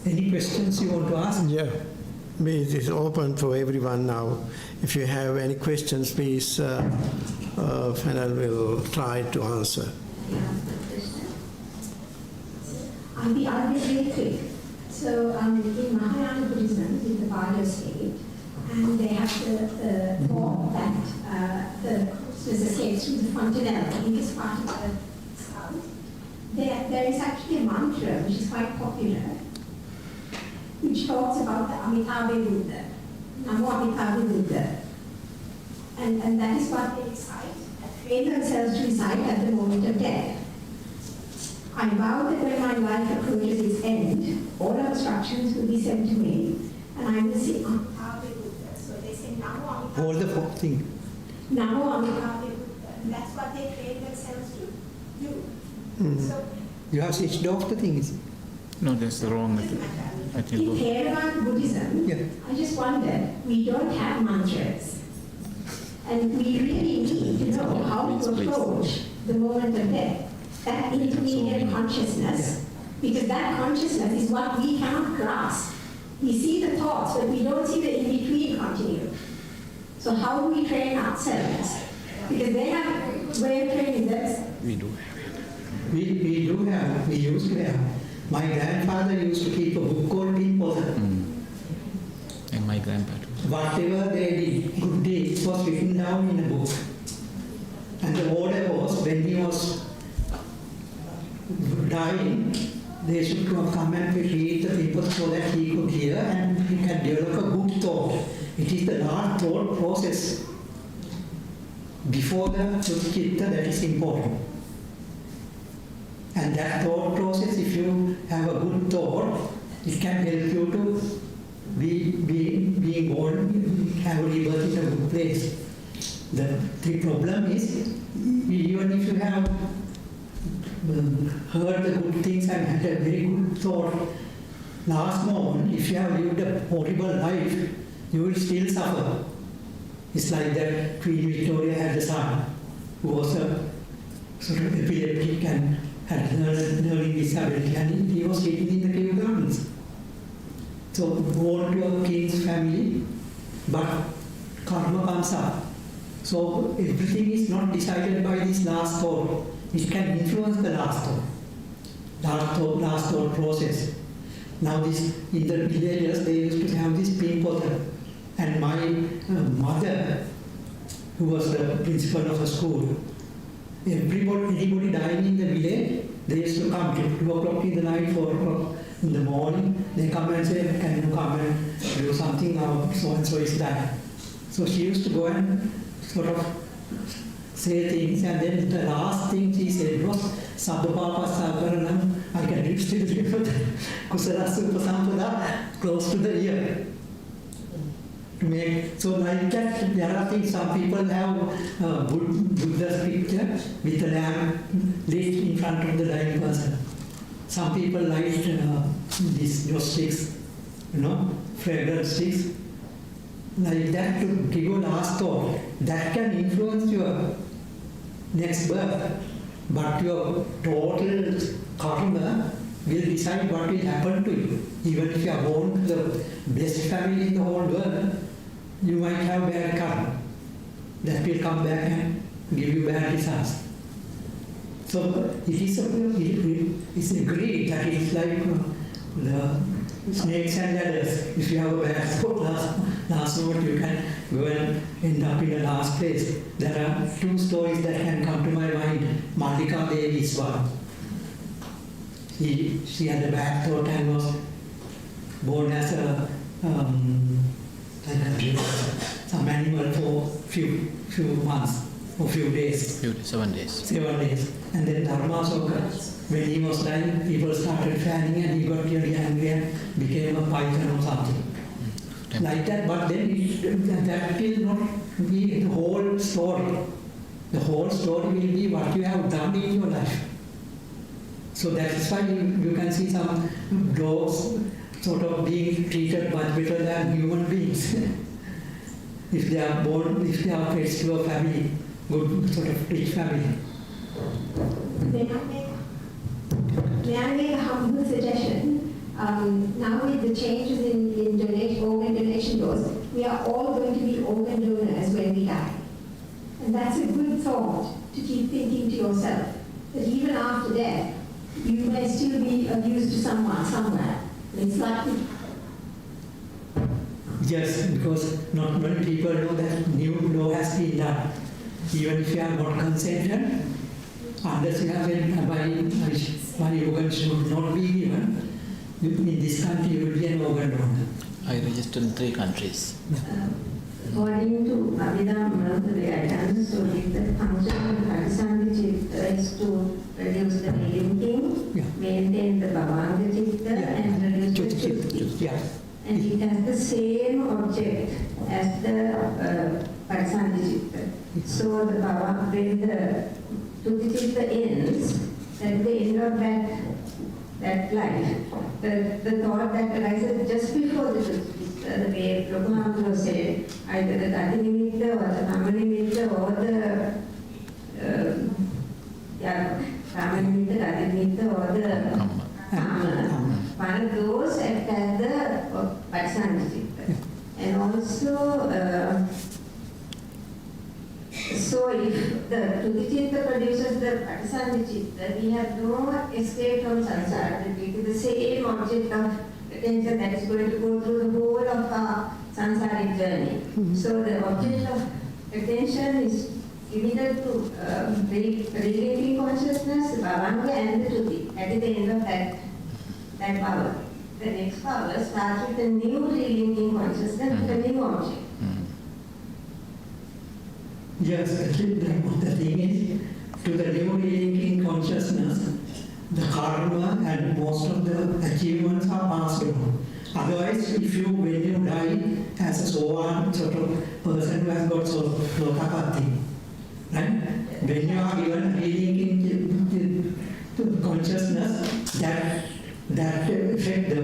any questions you want to ask? Yeah, it is open for everyone now. If you have any questions, please, Fennel will try to answer. I'll be really quick. So in Mahayana Buddhism, in the Bardo state, and they have the thought that there's escapes from the fontanelle, in this part of the south. There is actually a mantra which is quite popular, which talks about the Amitabha Buddha, Namo Amitabha Buddha. And that is what they recite, train themselves to recite at the moment of death. I vow that when my life approaches its end, all obstructions will be sent to me, and I will sing Amitabha Buddha. So they say Namo Amitabha. All the four things. Namo Amitabha Buddha. And that's what they train themselves to do. So You have switched off the things. No, that's the wrong method. I in think Theravada Buddhism, Yeah. I just wondered, we don't have mantras. And we really need to know how to approach the moment of death. That intermediate consciousness, because that consciousness is what we cannot grasp. We see the thoughts, but we don't see the in-between continuum. So how do we train ourselves? Because they have a way of training themselves. we do. We used to have. My grandfather used to keep a book called Isipatana. And my grandpa too. Whatever they did, good deeds, was written down in a book. And the order was, when he was dying, they should come and read the papers so that he could hear and he can develop a good thought. It is the last thought process before the chitta that is important. And that thought process, if you have a good thought, it can help you to being born, have a rebirth in a good place. The problem is, even if you have heard the good things and had a very good thought, last moment, if you have lived a horrible life, you will still suffer. It's like that Queen Victoria had a son who was a sort of epileptic and had learning disability, and he was living in the cave gardens. So born to a king's family, but karma comes up. So everything is not decided by this last thought. It can influence the last thought process. Now this, in the villages, they used to have this pink bottle. And my mother, who was the principal of a school, anybody dying in the village, they used to come to 2 o'clock in the night, 4 o'clock in the morning. They come and say, can you come and do something now, so and so is dying. So she used to go and sort of say things, and then the last thing she said was, Sabbapapa Sakaranam, I can still remember Kusala Supasampada, close to the ear. To make, so like that, there are things, some people have Buddha's picture with a lamp lit in front of the dying person. Some people light these sticks, fragrance sticks, like that to give you last thought. That can influence your next birth, but your total karma will decide what will happen to you. Even if you are born to the best family in the whole world, you might have bad karma. That will come back and give you bad results. So it's agreed that it's like the snakes and ladders. If you have a bad thought last moment, you can go and end up in the last place. There are 2 stories that can come to my mind. Mallika Devi is one. She had a bad thought and was born as a some animal for few months or few days. 7 days. 7 days. And then Dhammacakka, when he was dying, people started fanning and he got really angry and became a python or something. Like that, but then that will not be the whole story. The whole story will be what you have done in your life. So that's why you can see some dogs sort of being treated much better than human beings. If they are born, if they are fed to a family, good sort of rich family. They might make May I make a humble suggestion? Now with the changes in organ donation laws, we are all going to be organ donors when we die. And that's a good thought to keep thinking to yourself, that even after death, you may still be of use to someone, somewhere. And it's like, Yes, because not many people know that new law has been done. Even if you are not consented, unless you have my organ should not be given, in this country you will be an organ donor. I registered in 3 countries. According to Abhidhamma, the way I understood it, the function of the Patisandhi Chitta is to reduce the thinking, maintain the Bhavanga Chitta, and reduce the Chutti. And it has the same object as the Patisandhi Chitta. So the Bhavanga, when the Chutti Chitta ends, at the end of that life, the thought that arises just before the Chutti, the way Prabhupada said, either the Gati Nimitta or the Kama Nimitta or the Kama Nimitta, Gati Nimitta or the Kama, one of those act as the Patisandhi Chitta. And also, so if the Chutti Chitta produces the Patisandhi Chitta, we have no escape from samsara. It is the same object of attention that is going to go through the whole of our samsaric journey. So the object of attention is limited to relating consciousness, Bhavanga and the Chutti. That is the end of that power. The next power starts with a new relinking consciousness with a new object. Yes, actually the thing is, to the new relinking consciousness, the karma and most of the achievements are passed on. Otherwise, when you die as a sohan sort of person who has got Sotapatti, right? When you are given relinking to consciousness, that effect, the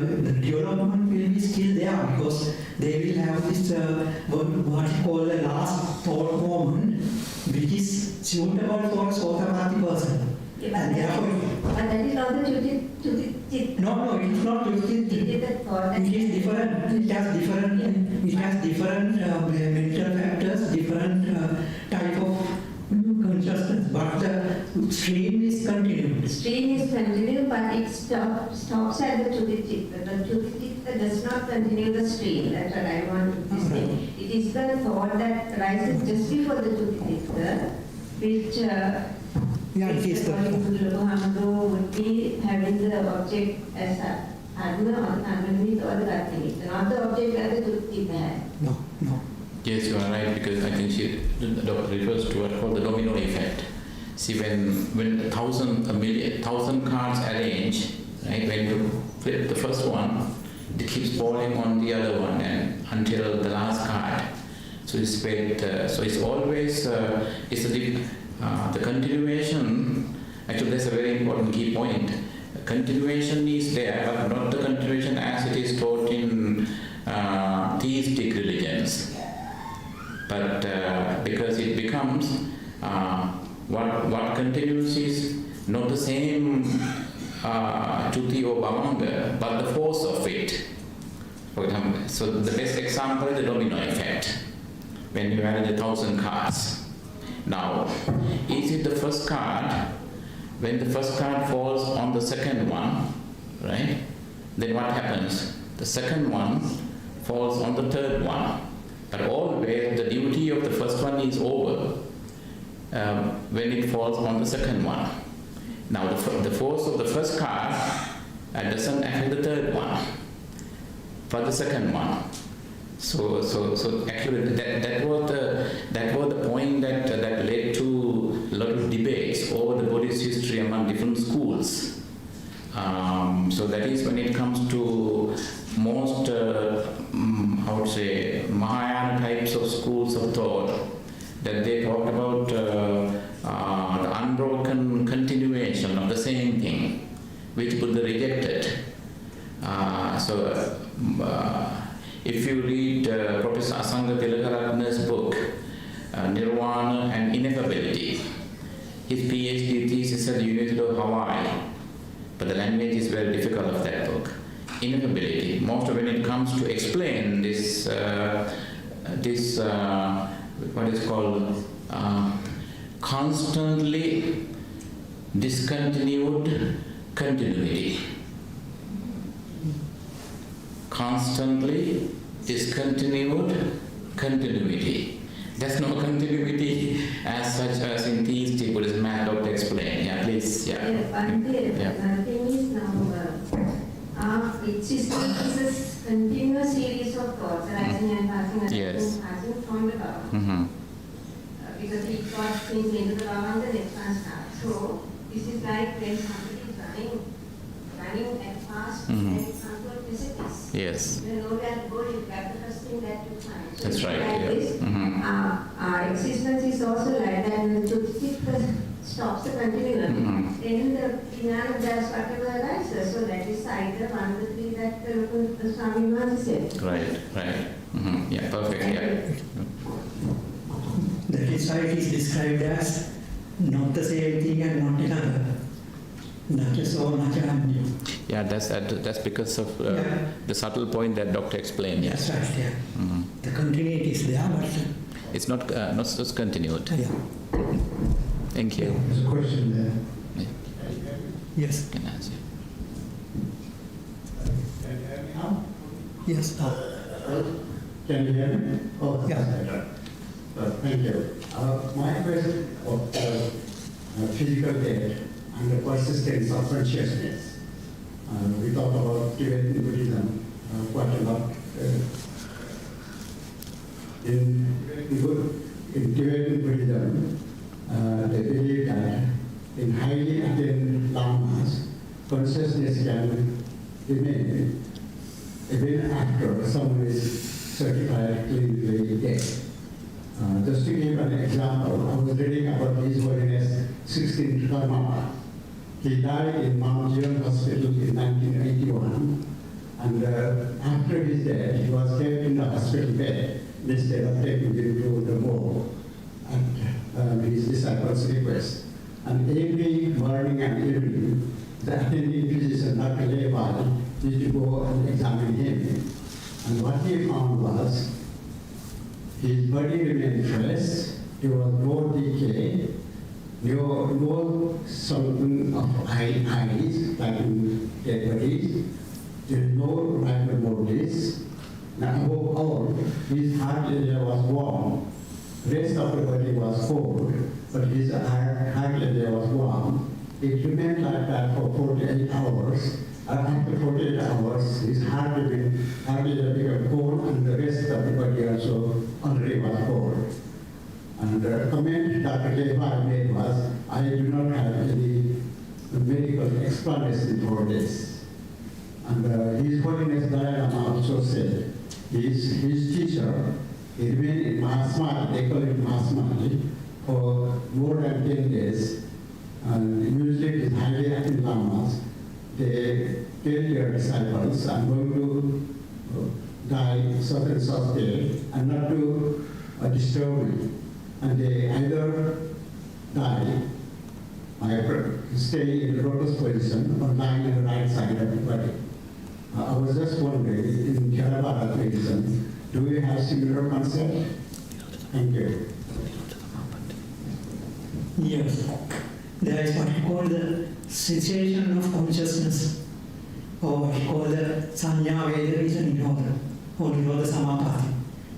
development will be still there because they will have this what you call the last thought moment, which is suitable for a Sotapatti person. Yeah, but that is not the Chutti. No, it is not Chutti. It is different. It has different mental factors, different type of consciousness. But the stream is continued. The stream is continued, but it stops at the Chutti Chitta. The Chutti Chitta does not continue the stream. That's what I want to say. It is the thought that rises just before the Chutti Chitta, which it is Prabhupada would be having the object as a Atma or Atmanimit or the Gatinit, not the object as the Chutti had. No. Yes, you are right, because I think the doctor refers to what called the domino effect. See, when 1,000 cards arrange, right, when you flip the first one, it keeps falling on the other one and until the last card. So it's so it's always the continuation. Actually, that's a very important key point. Continuation is there, but not the continuation as it is taught in theistic religions. But because it becomes what continues is not the same Chutti or Bhavanga, but the force of it. For example, so the best example is the domino effect. When you arrange 1,000 cards. Now, is it the first card? When the first card falls on the second one, right? Then what happens? The second one falls on the third one. But always the duty of the first one is over when it falls on the second one. Now the force of the first card doesn't affect the third one, but the second one. So actually that was the point that led to a lot of debates over the Buddhist history among different schools. So that is when it comes to most Mahayana types of schools of thought, that they talked about the unbroken continuation of the same thing, which Buddha rejected. If you read Professor Asanga Tilakaratne's book, Nirvana and Ineffability, his PhD thesis at the University of Hawaii, but the language is very difficult of that book. Ineffability. Most of when it comes to explain this, what is called constantly discontinued continuity. Constantly discontinued continuity. There's no continuity as such as in theistic Buddhism. I have to explain. Yeah, please. Yeah. One thing is now, existence is a continuous series of thoughts arising and passing from the Bhava. Because each thought springs into the Bhava and the next one starts. So this is like when somebody is running at fast and it's come to a precipice. Yes. You know where to go, you grab the first thing that you find. So That's right. like Yeah. this, our existence is also like that. When the toothpick stops the continuum, then the jnana does whatever arises. So that is either one of the three that the Swami Maharaj said. Right. Yeah, perfect. Yeah. That is why it is described as not the same thing and not another. Nacha so, nacha anyo. Yeah, that's because of Yeah. the subtle point that Doctor explained. That's right, yeah. The continuity is there, but It's not just continued. yeah. Thank you. There's a question there. Yeah, Yes, can answer. Can you hear me now? yes. Can you hear me? Oh, Yeah. that's better. Thank you. My question of physical death and the persistence of consciousness. We talk about Tibetan Buddhism quite a lot. In Tibetan Buddhism, they believe that in highly attained lamas, consciousness can remain even after someone is certified clinically dead. Just to give an example, I was reading about His Holiness 16th Dhamma. He died in Mount Zion Hospital in 1981, and after his death, he was kept in the hospital bed instead of taken to the morgue at his disciples' request. And every morning and evening, the attending physician, Dr. Leval, used to go and examine him. And what he found was his body remained fresh, there was no decay, no sunken of eyes like in dead bodies, there is no rigor mortis. Now above all, his heart area was warm, rest of the body was cold, but his heart area was warm. It remained like that for 48 hours. After 48 hours, his heart area became cold and the rest of the body also already was cold. And the comment Dr. Levi made was, I do not have any medical explanation for this. And His Holiness Dalai Lama also said, his teacher, he remained in Mahasmati, they call it Mahasmati, for more than 10 days. And usually it is highly active lamas. They tell their disciples, I'm going to die such and such day, and not to disturb me. And they either die, stay in the lotus position, or lying on the right side of the body. I was just wondering, in Theravada Buddhism, do we have similar concept? Thank you. Yes. There is what we call the cessation of consciousness, or what we call the Sanya Veda is an Nirodha, or Nirodha Samapati.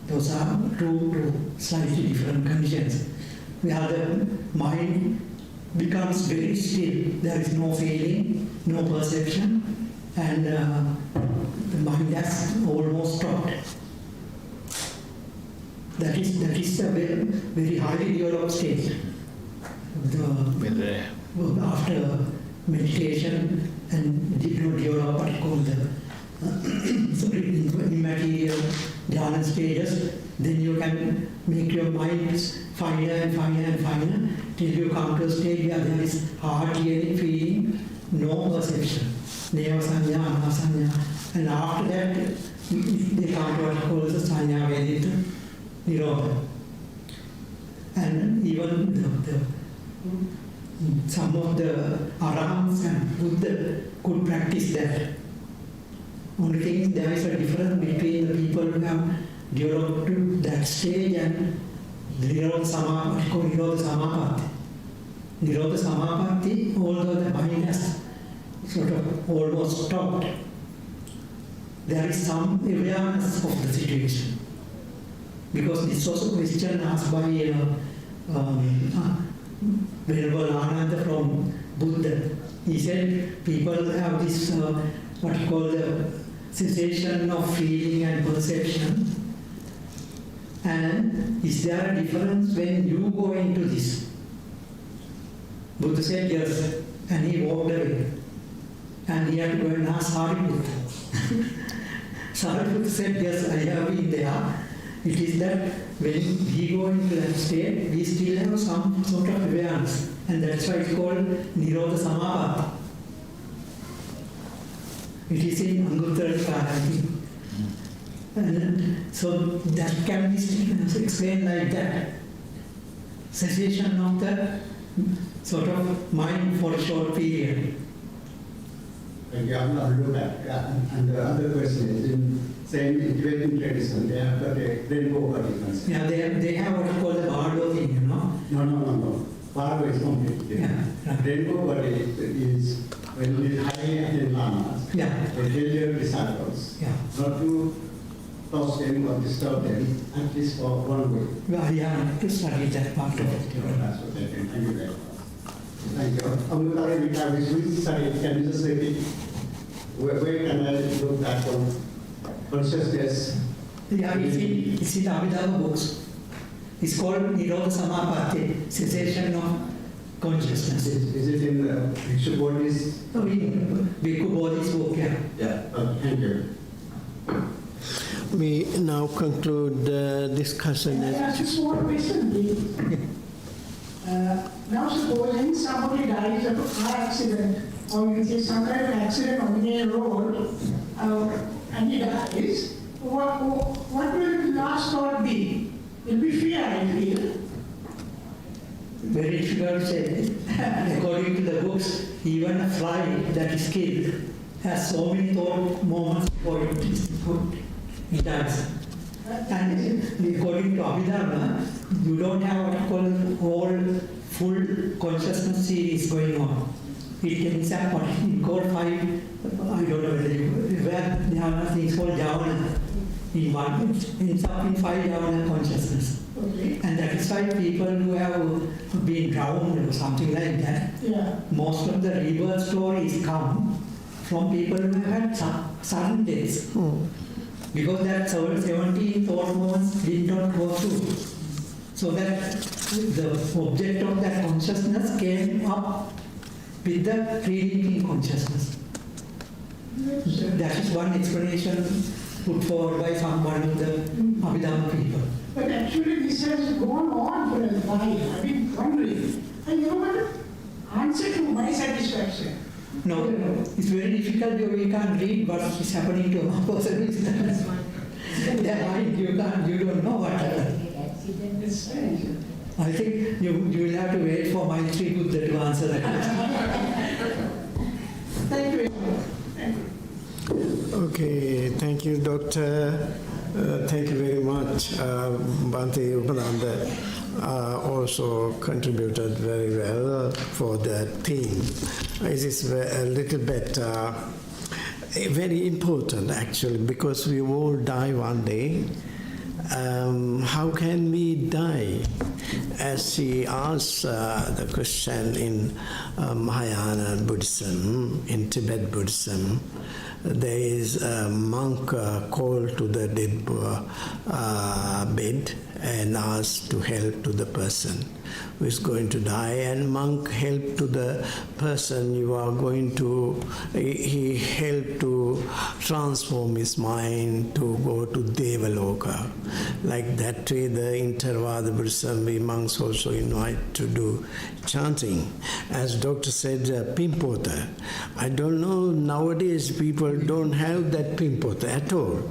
Those are two slightly different conditions, where the mind becomes very still. There is no feeling, no perception, and the mind has almost stopped. That is a very, very highly developed stage. After meditation and develop what you call the immaterial jhana stages, then you can make your mind finer and finer and finer till you come to a stage where there is hardly any feeling, no perception. Neva sanya, ana sanya. And after that, they come to what you call the sanya vedita nirodha. And even some of the Arahants and Buddha could practice that. Only thing is there is a difference between the people who have developed to that stage and Nirodha Samapatti. Nirodha Samapatti, although the mind has sort of almost stopped, there is some awareness of the situation. Because this was a question asked by Venerable Ananda from Buddha. He said people have this what you call the sensation of feeling and perception. And is there a difference when you go into this? Buddha said yes, and he walked away. And he had to go and ask Sariputta. Sariputta said yes, I have been there. It is that when we go into that state, we still have some sort of awareness. And that's why it's called Nirodha Samapatti. It is in Anguttara Nikaya, I think. And so that can be explained like that. Cessation of the sort of mind for a short period. Thank you. I'll look at and the other question is in same Tibetan tradition, they have got a rainbow particles. Yeah, they have what you call the bardo thing, you know. No. Bardo is completely different. Yeah. Rainbow body is when it is high in lamas, Yeah. they tell your disciples Yeah. not to toss them or disturb them, at least for 1 week. Well, I have to study that part of it. That's what I think. Thank you very much. Thank you. Amrutari Vita, which we studied, can you just repeat? Where can I look at from consciousness? Yeah, it's in Abhidhamma books. It's called Nirodha Samapatti, cessation of consciousness. Is it in Bhikshu Bodhi's? No, in Bhikkhu Bodhi's book, yeah. Yeah. Thank you. We now conclude the discussion. Can I ask just one question, please? Now supposing somebody dies of a car accident, or you say some kind of accident on the road, and he dies, what will the last thought be? It will be fear, I feel. Very difficult to say. According to the books, even a fly that is killed has so many thought moments before it dies. And according to Abhidharma, you don't have what you call whole full consciousness series going on. It ends up what you call 5, I don't know whether there are things called javana. In one, it ends up in 5 javana consciousness. Okay. And that is why people who have been drowned or something like that, Yeah. most of the rebirth stories come from people who have had sudden deaths. Because that 17 thought moments did not go through. So that the object of that consciousness came up with the pre-thinking consciousness. That is one explanation put forward by one of the Abhidhamma people. But actually this has gone on for a while. I've been wondering. And you know what? Answer to my satisfaction. No, it's very difficult because we can't read what is happening to a person who is their mind, you don't know what happened. It's strange. I think you will have to wait for Maitri Buddha to answer that question. Thank you very much. Thank you. Okay, thank you, Doctor. Thank you very much. Bhante Upananda also contributed very well for the theme. It is a little bit very important actually, because we all die one day. How can we die? As she asked the question in Mahayana Buddhism, in Tibet Buddhism, there is a monk called to the dead bed and asked to help to the person who is going to die, and monk helped to the person you are going to, he helped to transform his mind to go to Devaloka. Like that way the Theravada Buddhism, we monks also invite to do chanting. As Doctor said, Pimpota. I don't know, nowadays people don't have that Pimpota at all.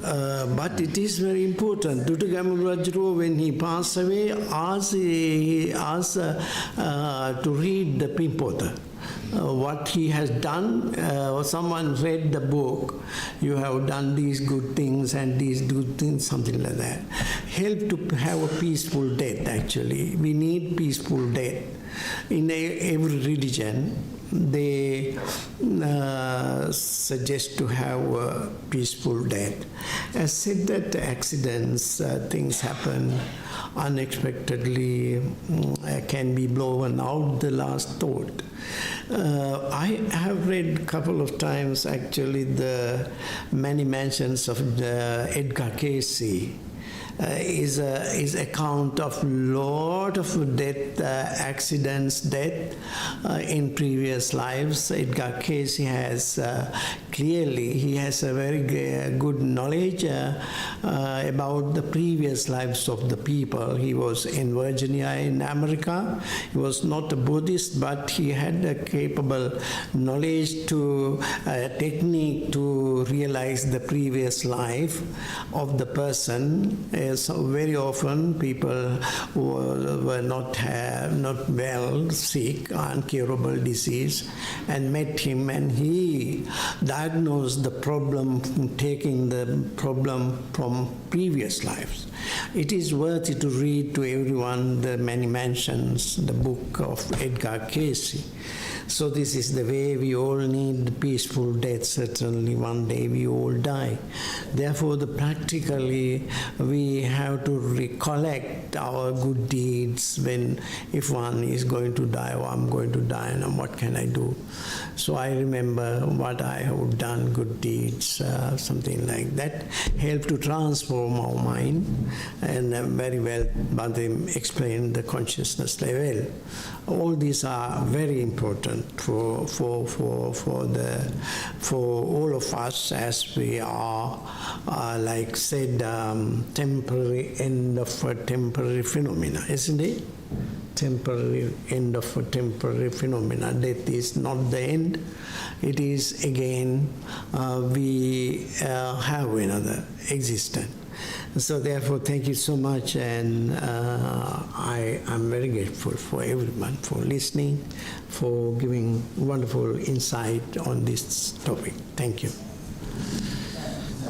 But it is very important. Duttagama Vajra, when he passed away, he asked to read the Pimpota. what he has done, or someone read the book, you have done these good things and these good things, something like that. Help to have a peaceful death, actually. We need peaceful death. In every religion, they suggest to have a peaceful death. As said that accidents, things happen unexpectedly, can be blown out the last thought. I have read a couple of times actually the many mentions of the Edgar Cayce. Is account of lot of death, accidents, death in previous lives. Edgar Cayce has clearly, he has a very good knowledge about the previous lives of the people. He was in Virginia in America. He was not a Buddhist, but he had a capable knowledge to technique to realize the previous life of the person. So very often people who were not well, sick, incurable disease, and met him, and he diagnosed the problem, taking the problem from previous lives. It is worthy to read to everyone the many mentions, the book of Edgar Cayce. So this is the way we all need peaceful death. Certainly one day we all die. Therefore, practically we have to recollect our good deeds when, if one is going to die or I'm going to die, and what can I do? So I remember what I have done, good deeds, something like that, help to transform our mind, and very well Bhante explained the consciousness level. All these are very important for all of us, as we are like said, temporary end of a temporary phenomena, isn't it? Temporary end of a temporary phenomena. Death is not the end. It is again we have another existence. So therefore, thank you so much, and I am very grateful for everyone for listening, for giving wonderful insight on this topic. Thank you.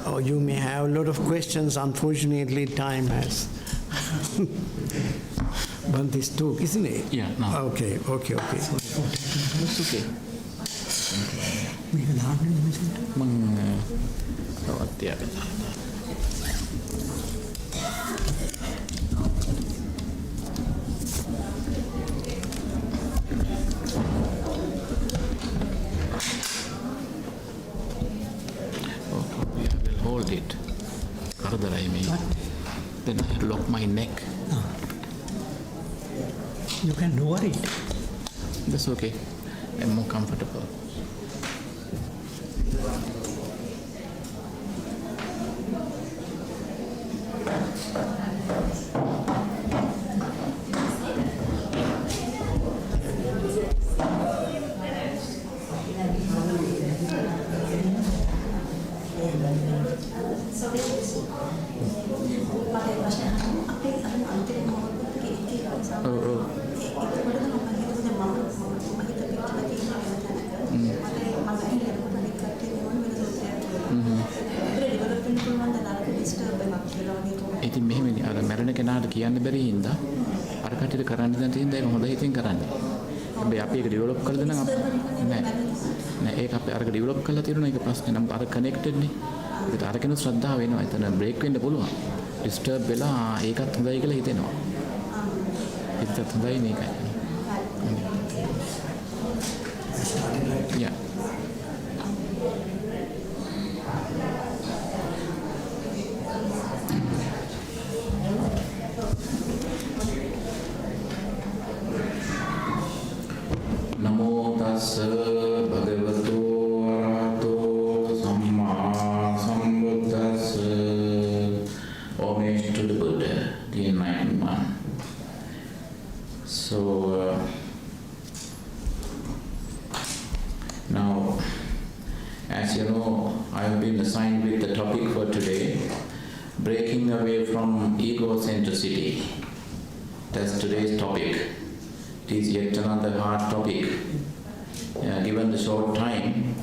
Oh, you may have a lot of questions. Unfortunately, time has. But this took, isn't it? Yeah, no. Okay. It's okay. Hold it. Then I lock my neck. You can lower it. That's okay. I'm more comfortable. ඉතින් මෙහෙමනේ අර මැරෙන කෙනාට කියන්න බැරි හින්දා අර කටියට කරන්න දෙන්න තියෙන ඒක හොඳ හිතින් කරන්නේ. හැබැයි අපි ඒක ඩෙවලොප් කරලා දෙනවා නෑ ඒක අපි අරක ඩෙවලොප් කරලා තියෙනවා ඒක ප්‍රශ්නේ නම් අර කනෙක්ටඩ් නේ. ඒකට අර කෙනෙක් ශ්‍රද්ධාව වෙනවා. එතන බ්‍රේක් වෙන්න පුළුවන්. ඩිස්ටර්බ් වෙලා ඒකත් හොඳයි කියලා හිතෙනවා. ඒකත් හොඳයි මේකයි. Yeah. Namo tassa bhagavato arahato samma sambuddhassa. Homage to the Buddha, the enlightened one. So now, as you know, I have been assigned with the topic for today, breaking away from egocentricity. That's today's topic. It is yet another hard topic. given the short time,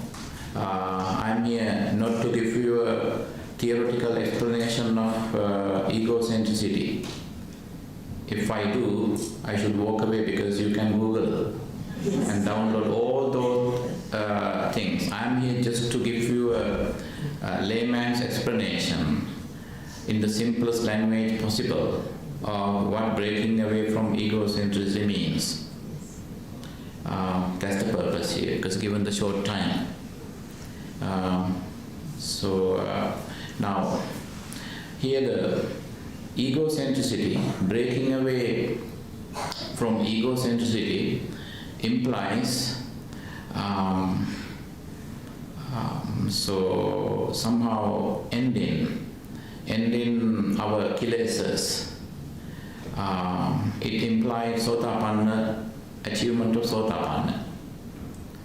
I'm here not to give you a theoretical explanation of egocentricity. If I do, I should walk away, because you can Google and download all those things. I'm here just to give you a layman's explanation in the simplest language possible of what breaking away from egocentrism means. That's the purpose here, because given the short time. Now, here the egocentricity, breaking away from egocentricity implies somehow ending our kilesas. It implies Sotapanna, achievement of Sotapanna.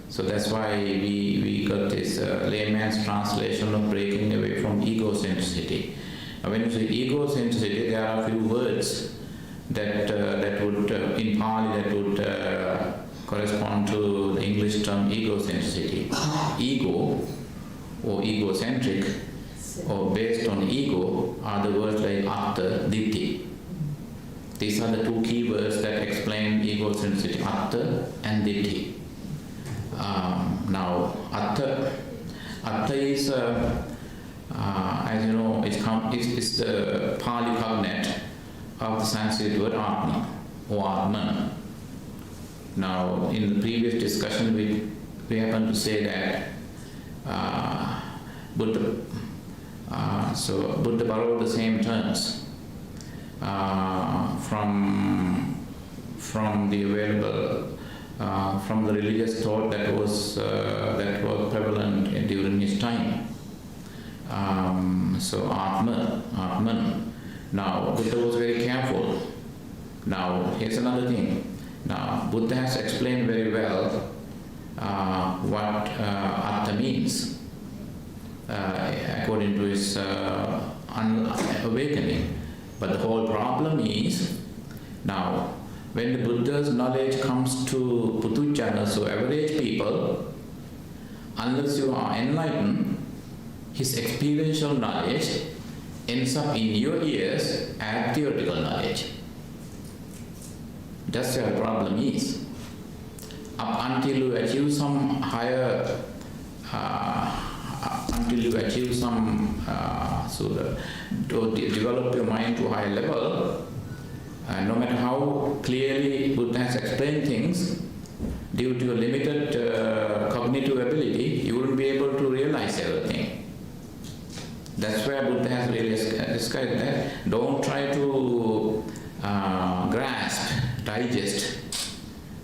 So that's why we got this layman's translation of breaking away from egocentricity. When you say egocentricity, there are a few words that would, in Pali, that would correspond to the English term egocentricity. Ego, or egocentric, or based on ego, are the words like atta, ditti. These are the two key words that explain egocentricity, atta and ditti. Now, atta is, as you know, it's the Pali cognate of the Sanskrit word atma, or atman. Now, in the previous discussion, we happened to say that Buddha borrowed the same terms from the available, from the religious thought that was prevalent during his time. So Atman. Now, Buddha was very careful. Now, here's another thing. Now, Buddha has explained very well what Atta means according to his awakening. But the whole problem is, now, when the Buddha's knowledge comes to Puthujjana, so average people, unless you are enlightened, his experiential knowledge ends up in your ears as theoretical knowledge. That's where the problem is. Up until you achieve some higher, until you achieve some, to develop your mind to a higher level, no matter how clearly Buddha has explained things, due to your limited cognitive ability, you wouldn't be able to realize everything. That's where Buddha has really described that. Don't try to grasp, digest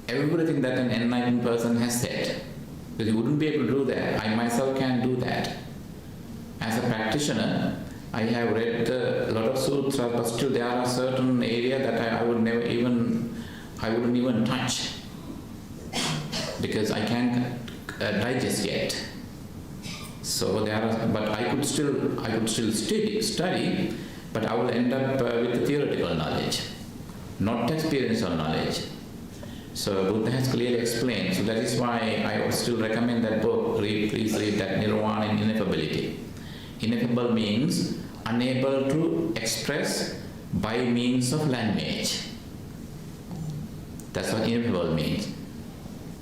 everything that an enlightened person has said, because you wouldn't be able to do that. I myself can't do that. As a practitioner, I have read a lot of sutras, but still there are certain areas that I wouldn't even touch, because I can't digest yet. So there are, but I could still study, but I will end up with theoretical knowledge, not experiential knowledge. So Buddha has clearly explained. So that is why I would still recommend that book. Please read that, Nirvana and Ineffability. Ineffable means unable to express by means of language. That's what ineffable means.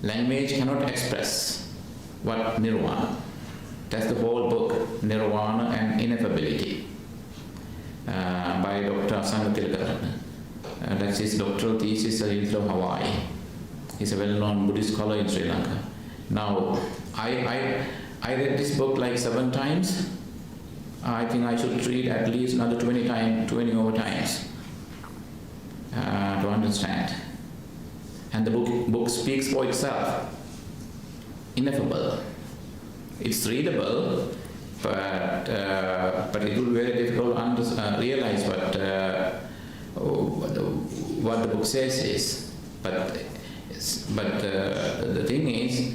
Language cannot express what nirvana. That's the whole book, Nirvana and Ineffability, by Dr. Sangatilakaratne. That's his doctoral thesis at the University of Hawaii. He's a well-known Buddhist scholar in Sri Lanka. Now, I read this book like 7 times. I think I should read at least another 20 over times to understand. And the book speaks for itself. Ineffable. It's readable, but it will be very difficult to realize what the book says is. But the thing is,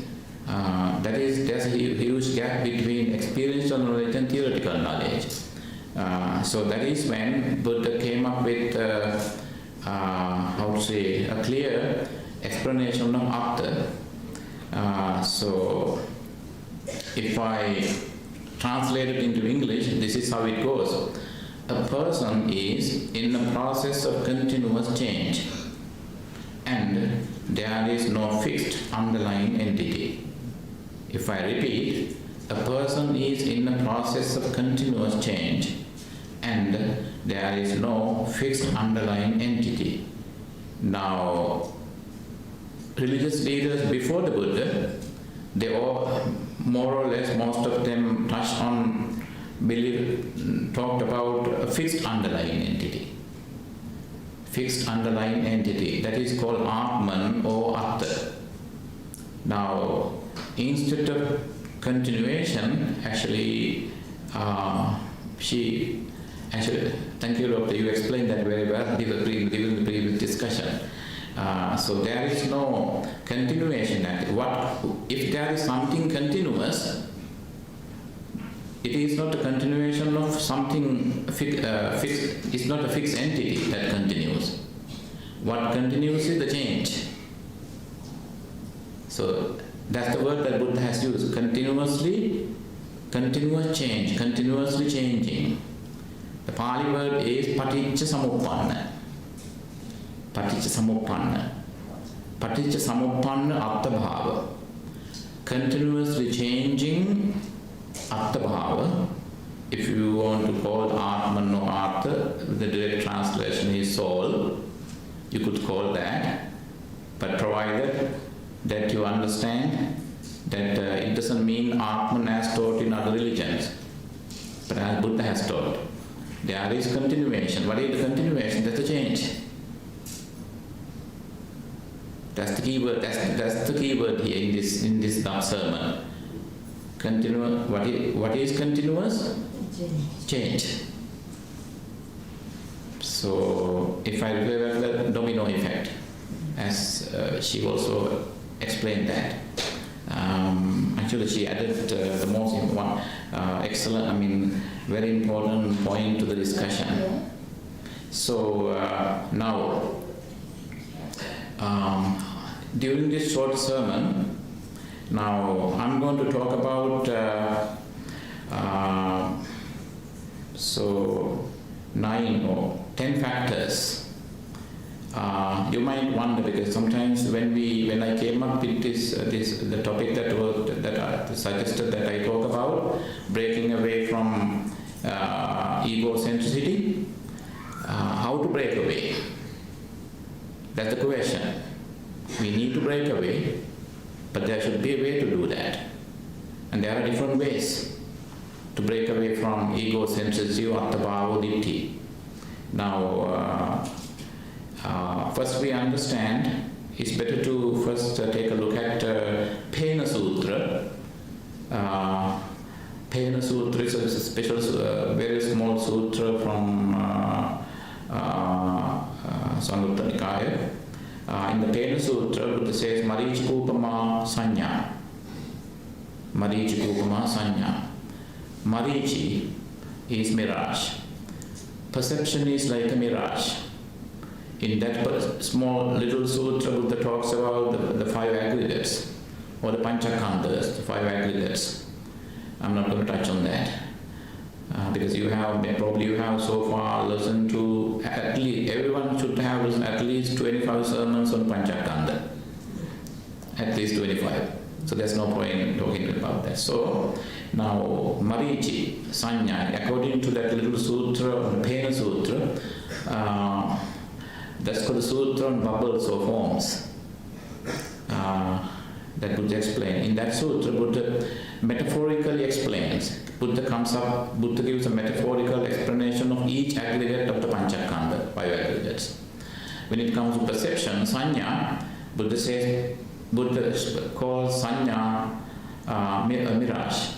there's a huge gap between experiential knowledge and theoretical knowledge. So that is when Buddha came up with a clear explanation of Atta. So if I translate it into English, this is how it goes. A person is in the process of continuous change, and there is no fixed underlying entity. If I repeat, a person is in the process of continuous change, and there is no fixed underlying entity. Now, religious leaders before the Buddha, they all, more or less, most of them touched on, talked about a fixed underlying entity. Fixed underlying entity, that is called Atman or Atta. Now, instead of continuation, actually, thank you, Doctor, you explained that very well during the previous discussion. So there is no continuation. If there is something continuous, it is not a continuation of something fixed. It's not a fixed entity that continues. What continues is the change. So that's the word that Buddha has used. Continuously, continuous change, continuously changing. The Pali word is paticca samuppanna. Paticca samuppanna. Paticca samuppanna atta bhava. Continuously changing atta bhava. If you want to call Atman or Atta, the direct translation is soul. You could call that. But provided that you understand that it doesn't mean Atman as taught in other religions, but as Buddha has taught. There is continuation. What is the continuation? That's the change. That's the key word. That's the key word here in this sermon. What is continuous? Change. So if I refer to the domino effect, as she also explained that. Actually, she added the most very important point to the discussion. So now, during this short sermon, now I'm going to talk about 9 or 10 factors. You might wonder, because sometimes when I came up with the topic that I suggested that I talk about, breaking away from egocentricity, how to break away? That's the question. We need to break away, but there should be a way to do that. And there are different ways to break away from egocentricity or attabhava ditthi. Now, first we understand, it's better to first take a look at Pena Sutra. Pena Sutra is a special, very small sutra from Samyutta Nikaya. In the Pena Sutra, Buddha says, Maricikupama Sanya. Maricikupama Sanya. Marici is mirage. Perception is like a mirage. In that small little sutra, Buddha talks about the 5 aggregates, or the Panchakhandhas, the 5 aggregates. I'm not going to touch on that. Because you have so far listened to, at least, everyone should have listened at least 25 sermons on Panchakhandha. At least 25. So there's no point in talking about that. So, now, Marici, Sanya, according to that little sutra, or the Pena Sutra, that's called the Sutra on Bubbles or Forms. That Buddha explained. In that sutra, Buddha metaphorically explains. Buddha gives a metaphorical explanation of each aggregate of the Panchakhandha, 5 aggregates. When it comes to perception, Sanya, Buddha calls Sanya a mirage.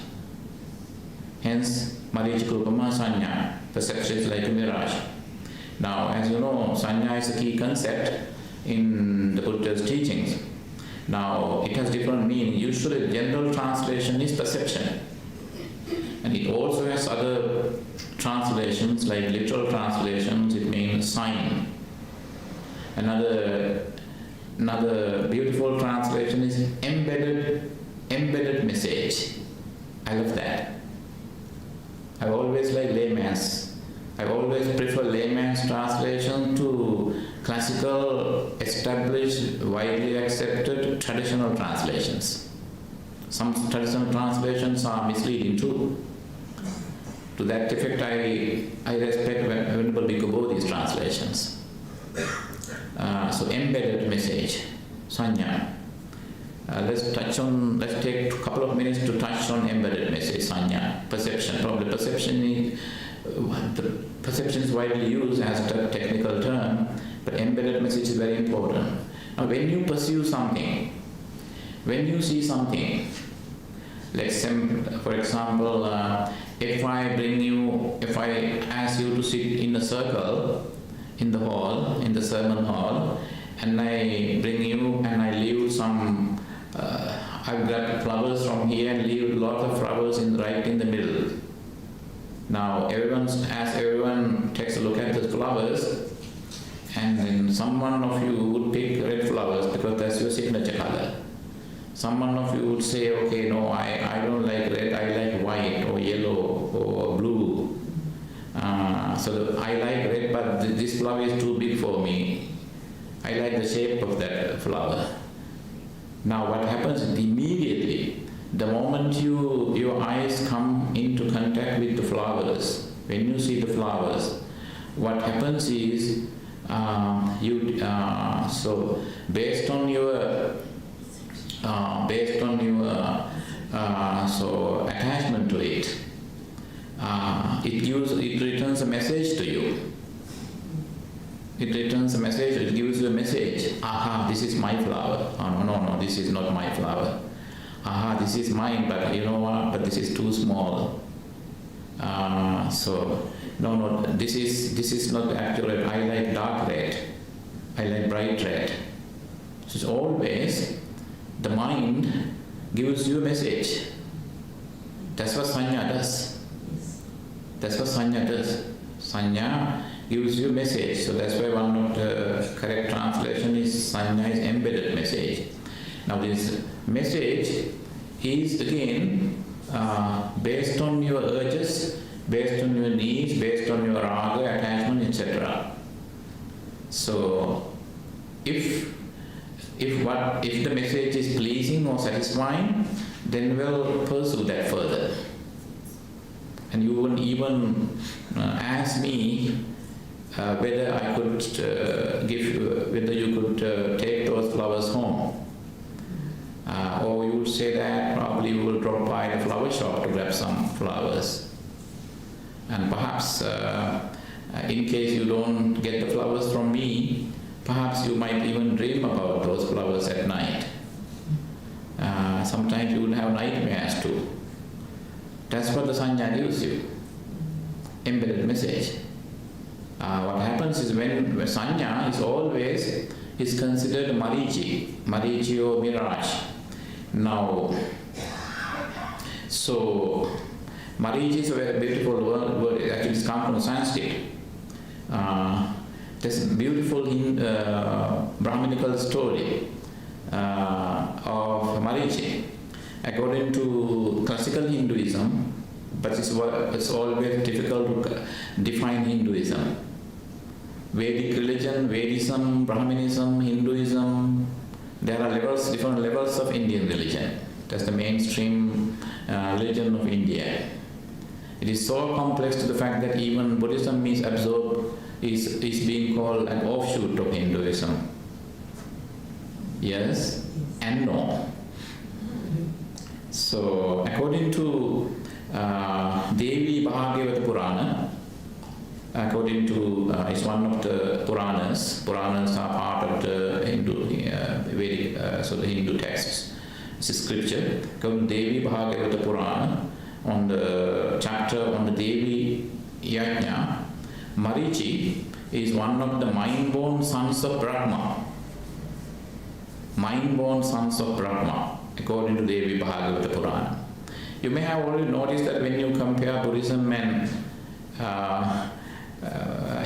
Hence, Maricikupama Sanya, perception is like a mirage. Now, as you know, Sanya is a key concept in the Buddha's teachings. Now, it has different meaning. Usually, the general translation is perception. And it also has other translations, like literal translations, it means sign. Another another beautiful translation is embedded message. I love that. I always like layman's. I always prefer layman's translation to classical, established, widely accepted traditional translations. Some traditional translations are misleading too. To that effect, I respect Venerable Bhikkhu Bodhi's translations. So embedded message, sanya. Let's take a couple of minutes to touch on embedded message, sanya, perception. Probably perception is widely used as a technical term, but embedded message is very important. Now, when you pursue something, when you see something, let's say, for example, if I ask you to sit in a circle in the hall, in the sermon hall, and I bring you and I leave some, I've got flowers from here and leave a lot of flowers right in the middle. Now, as everyone takes a look at the flowers, and then someone of you would pick red flowers because that's your signature color. Someone of you would say, okay, no, I don't like red, I like white or yellow or blue. So I like red, but this flower is too big for me. I like the shape of that flower. Now what happens immediately, the moment your eyes come into contact with the flowers, when you see the flowers, what happens is, so based on your attachment to it, it returns a message to you. It returns a message, it gives you a message. Aha, this is my flower. Oh, no, this is not my flower. Aha, this is mine, but you know what, but this is too small. So, no, this is not accurate. I like dark red. I like bright red. So it's always, the mind gives you a message. That's what sanya does. That's what sanya does. Sanya gives you a message. So that's why one of the correct translation is sanya is embedded message. Now this message is again based on your urges, based on your needs, based on your raga, attachment, etc. So if the message is pleasing or satisfying, then we'll pursue that further. And you wouldn't even ask me whether I could whether you could take those flowers home. Or you would say that probably you will drop by the flower shop to grab some flowers. And perhaps in case you don't get the flowers from me, perhaps you might even dream about those flowers at night. Sometimes you will have nightmares too. That's what the sanya gives you. Embedded message. What happens is when sanya is always considered marici or mirage. Now, so marici is a very beautiful word. Actually, it's come from Sanskrit. There's a beautiful Brahminical story of Marici. According to classical Hinduism, but it's always difficult to define Hinduism. Vedic religion, Vedism, Brahminism, Hinduism, there are different levels of Indian religion. That's the mainstream religion of India. It is so complex to the fact that even Buddhism is absorbed, is being called an offshoot of Hinduism. Yes and no. So according to Devi Bhagavata Purana, according to it's one of the Puranas. Puranas are part of the Hindu Vedic, so the Hindu texts. It's a scripture. According to Devi Bhagavata Purana, on the chapter on the Devi Yajna, Marici is one of the mind-born sons of Brahma. Mind-born sons of Brahma, according to Devi Bhagavata Purana. You may have already noticed that when you compare Buddhism and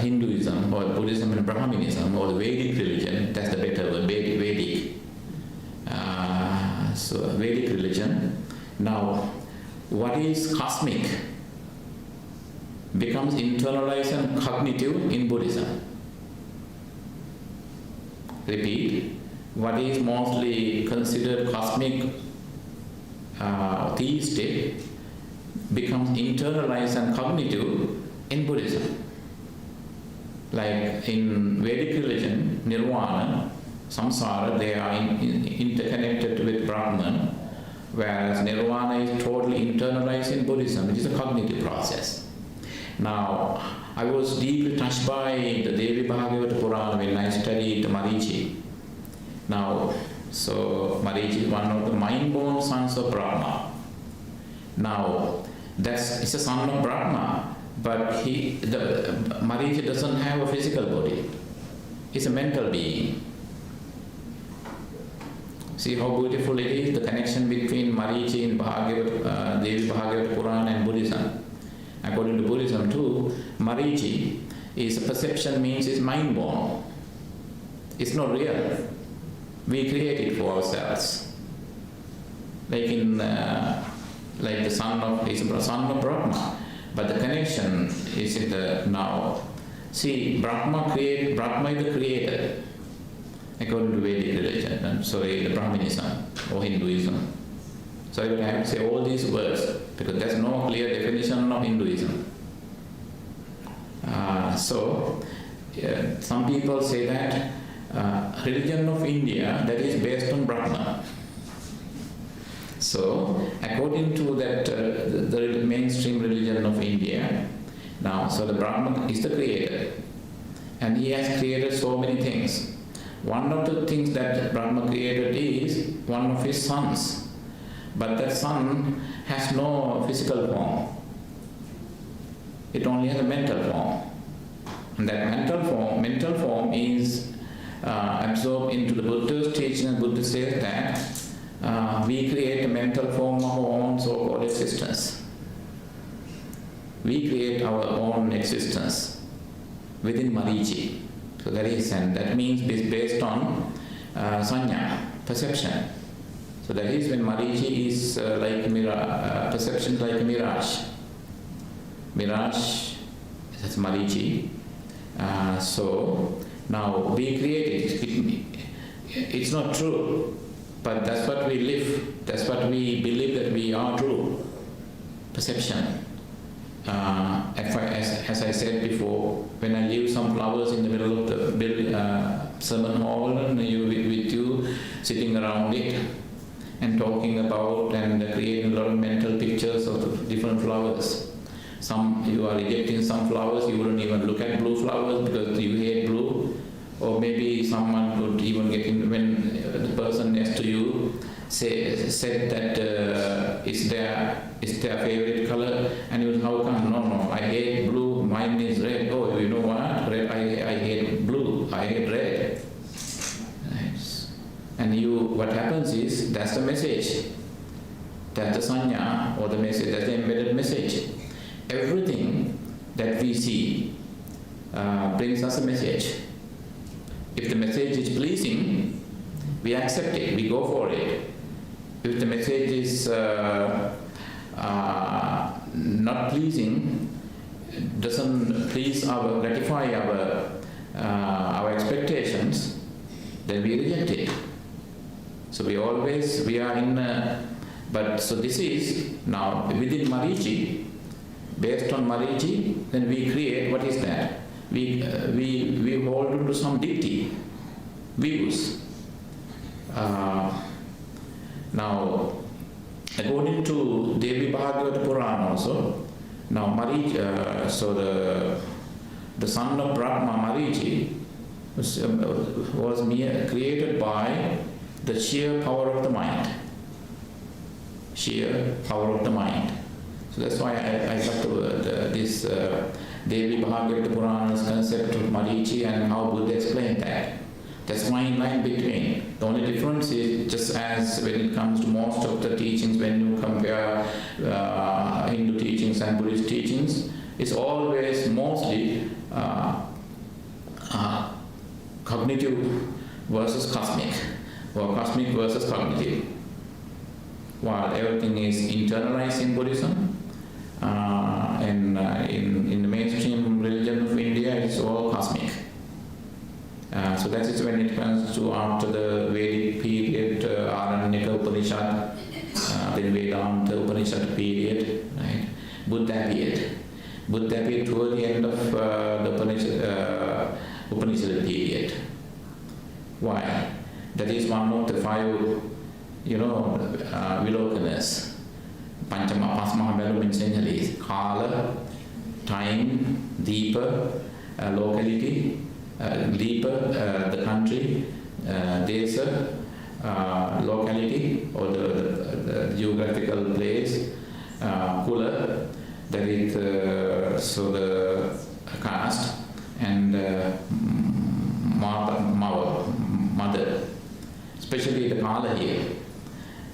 Hinduism or Buddhism and Brahmanism or the Vedic religion, that's the better word, Vedic. So Vedic religion. Now, what is cosmic becomes internalized and cognitive in Buddhism. Repeat, what is mostly considered cosmic, theistic, becomes internalized and cognitive in Buddhism. Like in Vedic religion, nirvana, samsara, they are interconnected with Brahman, whereas nirvana is totally internalized in Buddhism, which is a cognitive process. Now, I was deeply touched by the Devi Bhagavata Purana when I studied Marichi. Now, so Marichi is one of the mind-born sons of Brahma. Now, it's a son of Brahma, but Marichi doesn't have a physical body. He's a mental being. See how beautiful it is, the connection between Marichi and Devi Bhagavata Purana and Buddhism. According to Buddhism too, Marichi is a perception, means it's mind-born. It's not real. We create it for ourselves. Like the son of Brahma. But the connection is in the now. See, Brahma is the creator, according to Vedic religion, the Brahmanism or Hinduism. So I have to say all these words because there's no clear definition of Hinduism. Some people say that religion of India that is based on Brahma. So according to that, the mainstream religion of India, now, so the Brahman is the creator, and he has created so many things. One of the things that Brahma created is one of his sons. But that son has no physical form. It only has a mental form. And that mental form is absorbed into the Buddha's teaching, and Buddha says that we create a mental form of our own so-called existence. We create our own existence within Marichi. So that means it's based on sanya, perception. So that is when Marichi is perception like a mirage. Mirage, that's Marichi. So now we create it. It's not true, but that's what we live. That's what we believe that we are true. Perception. As I said before, when I leave some flowers in the middle of the sermon hall and with you sitting around it, and talking about and creating a lot of mental pictures of the different flowers. Some you are rejecting some flowers, you wouldn't even look at blue flowers because you hate blue. Or maybe someone could even get in when the person next to you said that it's their favorite color, and you would, how come? No, I hate blue, mine is red. Oh, you know what? Red, I hate blue, I hate red. And what happens is, that's the message. That's the sanya, or the message, that's the embedded message. Everything that we see brings us a message. If the message is pleasing, we accept it, we go for it. If the message is not pleasing, doesn't gratify our expectations, then we reject it. So we are in, so this is now within Marichi, based on Marichi, then we create, what is that? We hold on to some deity, views. Now, according to Devi Bhagavata Purana also, now Marichi, the son of Brahma, Marichi, was created by the sheer power of the mind. Sheer power of the mind. So that's why I got this Devi Bhagavata Purana's concept of Marichi and how Buddha explained that. That's fine line between. The only difference is, just as when it comes to most of the teachings, when you compare Hindu teachings and Buddhist teachings, it's always mostly cognitive versus cosmic, or cosmic versus cognitive. While everything is internalized in Buddhism, and in the mainstream religion of India, it's all cosmic. So that is when it comes to after the Vedic period, Aranyaka Upanishad, then Vedanta Upanishad period, right? Buddha period. Buddha period toward the end of the Upanishad period. Why? That is one of the 5, Vilokanas. Panchama Pasmahabalu in Sinhalese. Kala, time, Deepa, locality, Deepa, the country, Desa, locality or the geographical place, Kula, that is the caste, and mother, especially the Kala here.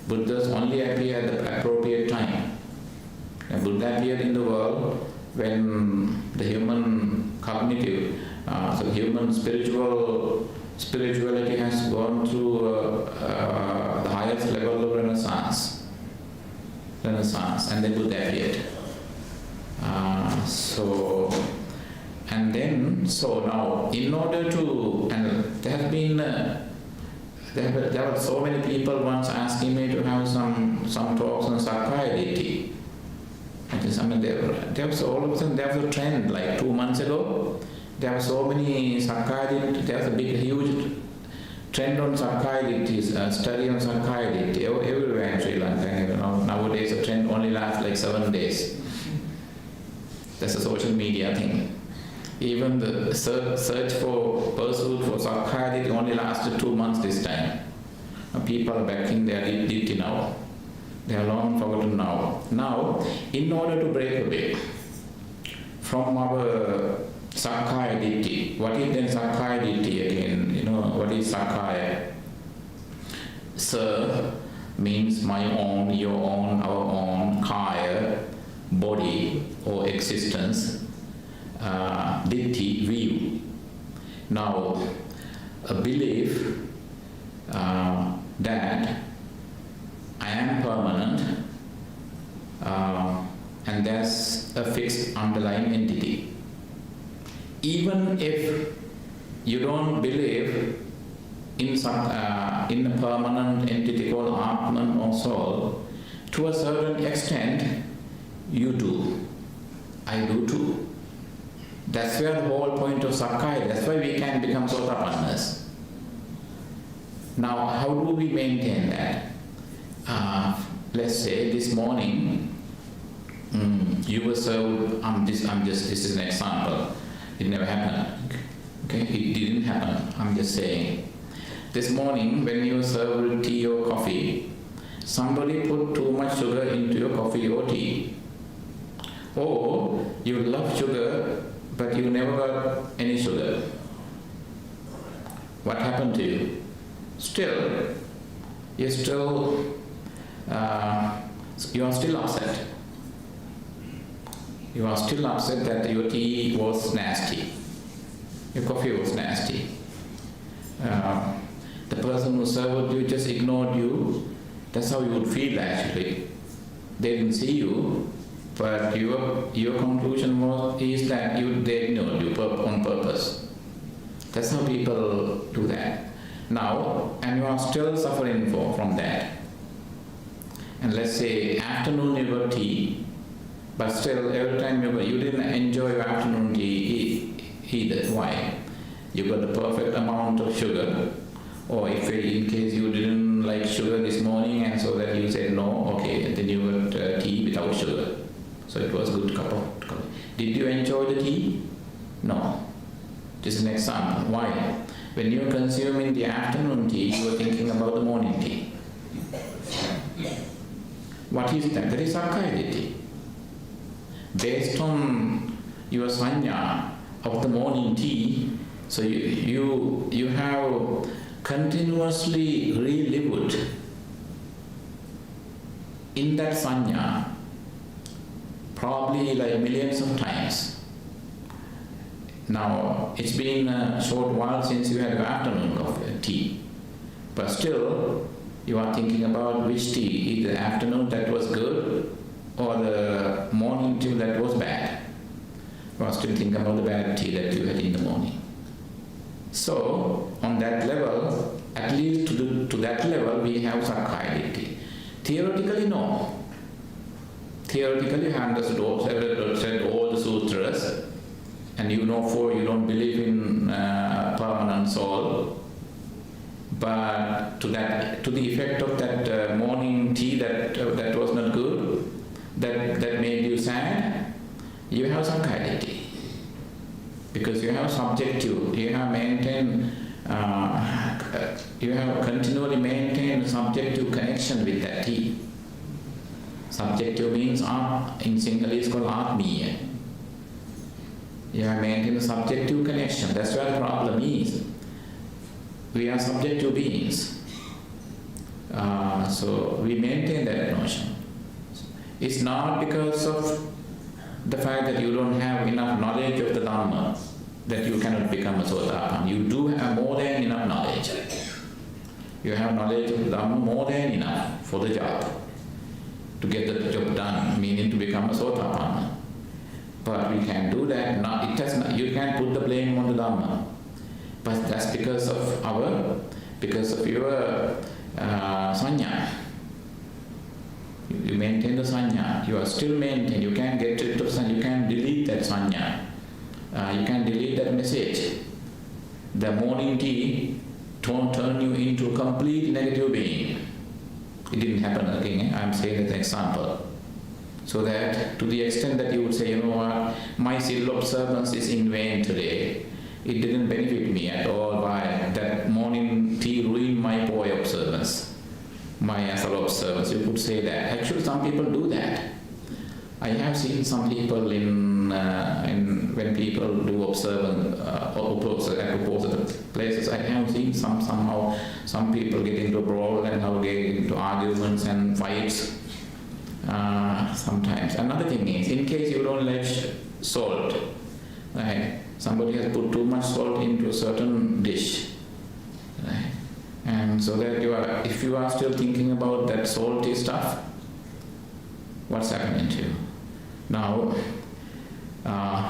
Buddhas only appear at the appropriate time. And Buddha appeared in the world when the human cognitive, so human spirituality has gone through the highest level of renaissance, and then Buddha appeared. Now, in order to, and there have been, there were so many people once asking me to have some talks on Sakkaya Deity. There was all of a sudden, there was a trend like 2 months ago. There were so many Sakkaya Deity, there was a big, huge trend on Sakkaya Deity, study on Sakkaya Deity everywhere in Sri Lanka. Nowadays the trend only lasts like 7 days. That's a social media thing. Even the search for pursuit for Sakkaya Deity only lasted 2 months this time. People are back in their deity now. They are long forgotten now. Now, in order to break away from our Sakkaya Deity, what is then Sakkaya Deity again? What is Sakkaya? Sa means my own, your own, our own, Kaya, body or existence, Ditti, view. Now, a belief that I am permanent and there's a fixed underlying entity. Even if you don't believe in a permanent entity called Atman or soul, to a certain extent you do. I do too. That's where the whole point of Sakkaya, that's why we can become Sotapannas. Now, how do we maintain that? Let's say this morning you were served, this is an example, it never happened, okay, it didn't happen, I'm just saying. This morning when you were served tea or coffee, somebody put too much sugar into your coffee or tea. Or you love sugar but you never got any sugar. What happened to you? You are still upset. You are still upset that your tea was nasty. Your coffee was nasty. The person who served you just ignored you. That's how you would feel actually. They didn't see you, but your conclusion is that they ignored you on purpose. That's how people do that. Now, and you are still suffering from that. And let's say afternoon you got tea, but still every time you didn't enjoy your afternoon tea either. Why? You got the perfect amount of sugar, or if in case you didn't like sugar this morning and so that you said no, okay, then you got tea without sugar. So it was a good cup of coffee. Did you enjoy the tea? No. This is an example. Why? When you are consuming the afternoon tea, you are thinking about the morning tea. What is that? That is Sakkaya Deity. Based on your sanya of the morning tea, so you have continuously relived in that sanya probably like millions of times. Now, it's been a short while since you had your afternoon tea, but still, you are thinking about which tea, either the afternoon that was good or the morning tea that was bad. You are still thinking about the bad tea that you had in the morning. So, on that level, at least to that level, we have Sakkaya. Theoretically, no. Theoretically, you have understood all the sutras, and you don't believe in permanent soul. But to the effect of that morning tea that was not good, that made you sad, you have Sakkaya. Because you have subjective, you have continually maintained subjective connection with that tea. Subjective means in Sinhala is called Atmiya. You have maintained a subjective connection. That's where the problem is. We are subjective beings. So we maintain that notion. It's not because of the fact that you don't have enough knowledge of the Dhamma that you cannot become a Sotapanna. You do have more than enough knowledge. You have knowledge of the Dhamma more than enough for the job, to get the job done, meaning to become a Sotapanna. But we can do that. You can't put the blame on the Dhamma. But that's because of your sanya. You maintain the sanya. You are still maintained. You can't get rid of sanya. You can't delete that sanya. You can delete that message. The morning tea don't turn you into a complete negative being. It didn't happen again. I'm saying as an example. So that to the extent that you would say, you know what, my civil observance is in vain today. It didn't benefit me at all. By that morning tea ruined my boy observance, my Esala observance. You could say that. Actually, some people do that. I have seen some people when people do observance opposite places. I have seen some people get into a brawl and now get into arguments and fights. Sometimes. Another thing is, in case you don't like salt, right? Somebody has put too much salt into a certain dish, right? And so that if you are still thinking about that salty stuff, what's happening to you? Now,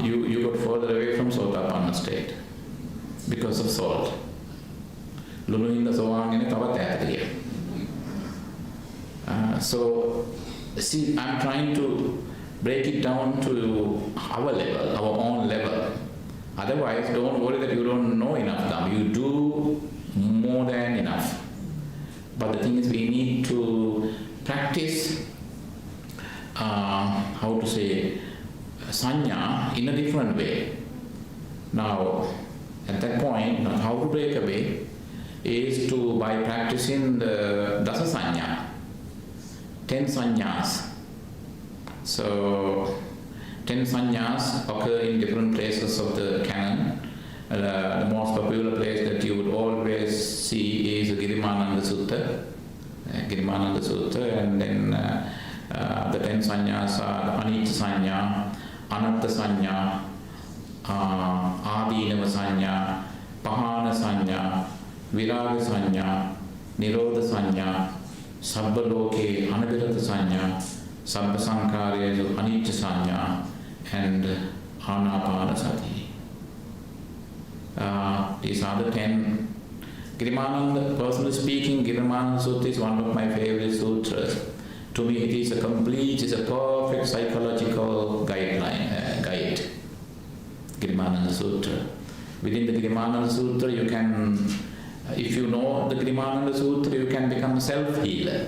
you got further away from Sotapanna state because of salt. So, see, I'm trying to break it down to our level, our own level. Otherwise, don't worry that you don't know enough Dhamma. You do more than enough. But the thing is, we need to practice, sanya in a different way. Now, at that point, how to break away is by practicing the dasa sanya, 10 sanyas. So, 10 sanyas occur in different places of the canon. The most popular place that you would always see is the Girimananda Sutta. And then the 10 sanyas are the Anicca Sanya, Anatta Sanya, Adinava Sanya, Pahana Sanya, Viraga Sanya, Nirodha Sanya, Sabbaloke Anabhirata Sanya, Sabba Sankharesu Anicca Sanya, and Anapanasati. These are the 10. Girimananda, personally speaking, Girimananda Sutta is one of my favorite sutras. To me, it's a perfect psychological guide. Girimananda Sutra. Within the Girimananda Sutra, you can, if you know the Girimananda Sutra, you can become a self-healer.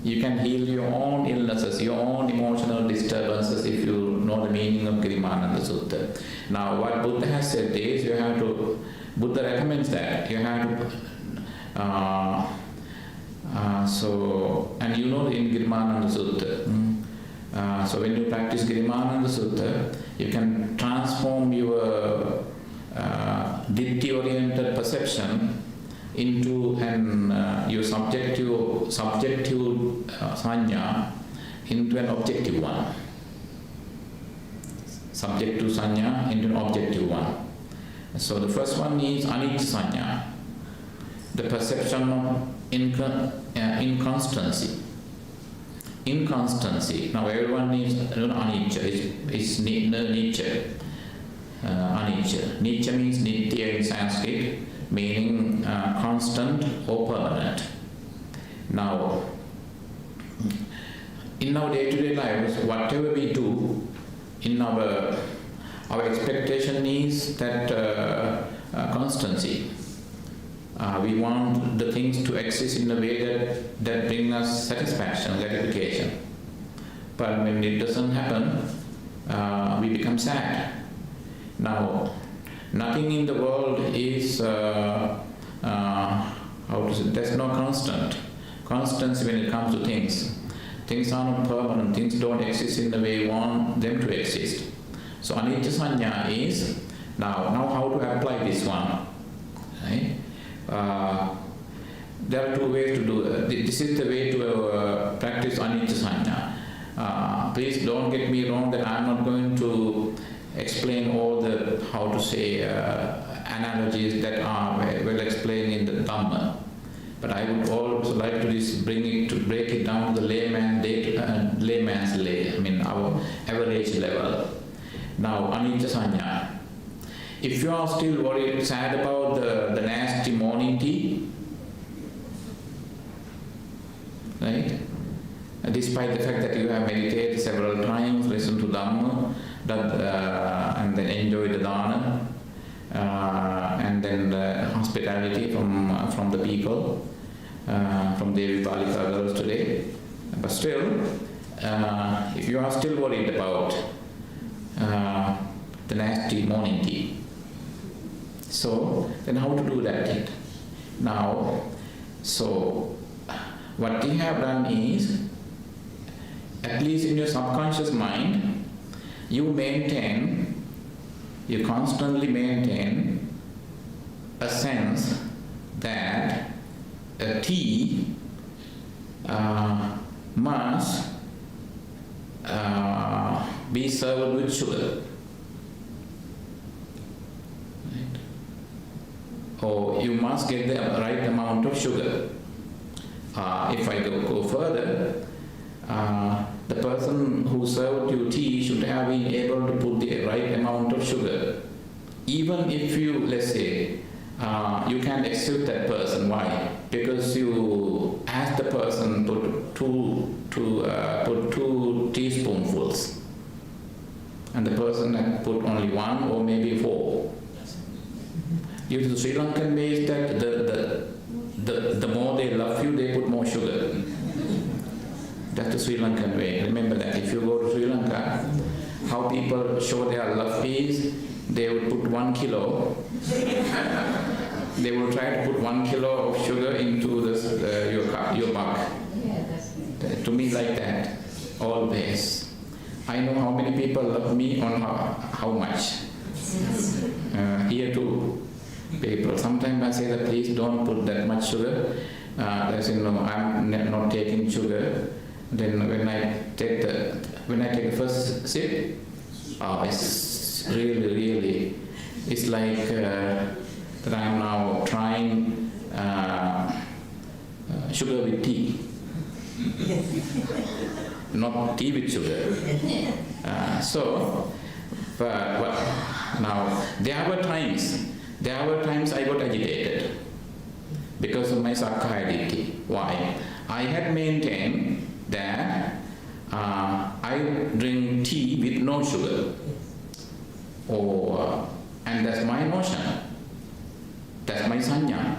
You can heal your own illnesses, your own emotional disturbances if you know the meaning of Girimananda Sutta. Now, what Buddha has said is, Buddha recommends that you have to, and you know in Girimananda Sutta. So when you practice Girimananda Sutta, you can transform your ditti-oriented perception into your subjective sanya into an objective one. subjective sanya into an objective one. So the first one is anicca sanya, the perception of inconstancy. Inconstancy. Now everyone needs anicca. It's nature. Anicca. Nature means nitya in Sanskrit, meaning constant or permanent. Now, in our day-to-day lives, whatever we do, in our expectation is that constancy. We want the things to exist in a way that bring us satisfaction, gratification. But when it doesn't happen, we become sad. Now, nothing in the world is, there's no constancy when it comes to things. Things are not permanent, things don't exist in the way we want them to exist. So anicca sanya is, now how to apply this one? Right? There are two ways to do it. This is the way to practice anicca sanya. Please don't get me wrong that I'm not going to explain all the, analogies that are well explained in the Dhamma. But I would also like to break it down to the layman's our average level. Now, anicca sanya. If you are still worried, sad about the nasty morning tea, right? Despite the fact that you have meditated several times, listened to Dhamma, and then enjoy the dana, and then the hospitality from the people, from Devi Balika girls today. But still, if you are still worried about the nasty morning tea, so then how to do that? Now, so what we have done is, at least in your subconscious mind, you constantly maintain a sense that a tea must be served with sugar. Right? Or you must get the right amount of sugar. If I go further, the person who served you tea should have been able to put the right amount of sugar. Even if you, let's say, you can't accept that person. Why? Because you asked the person put two teaspoonfuls, and the person had put only 1 or maybe 4. Due to the Sri Lankan way is that the more they love you, they put more sugar. That's the Sri Lankan way. Remember that. If you go to Sri Lanka, how people show their love is, they would put 1 kilo. They will try to put 1 kilo of sugar into your mug. To me, like that, always. I know how many people love me on how much. Here too, people. Sometimes I say that please don't put that much sugar. I'm not taking sugar. Then when I take the first sip, it's really, it's like that I'm now trying sugar with tea. Not tea with sugar. But now there were times I got agitated because of my sakkaya. Why? I had maintained that I drink tea with no sugar, and that's my notion, that's my sanya.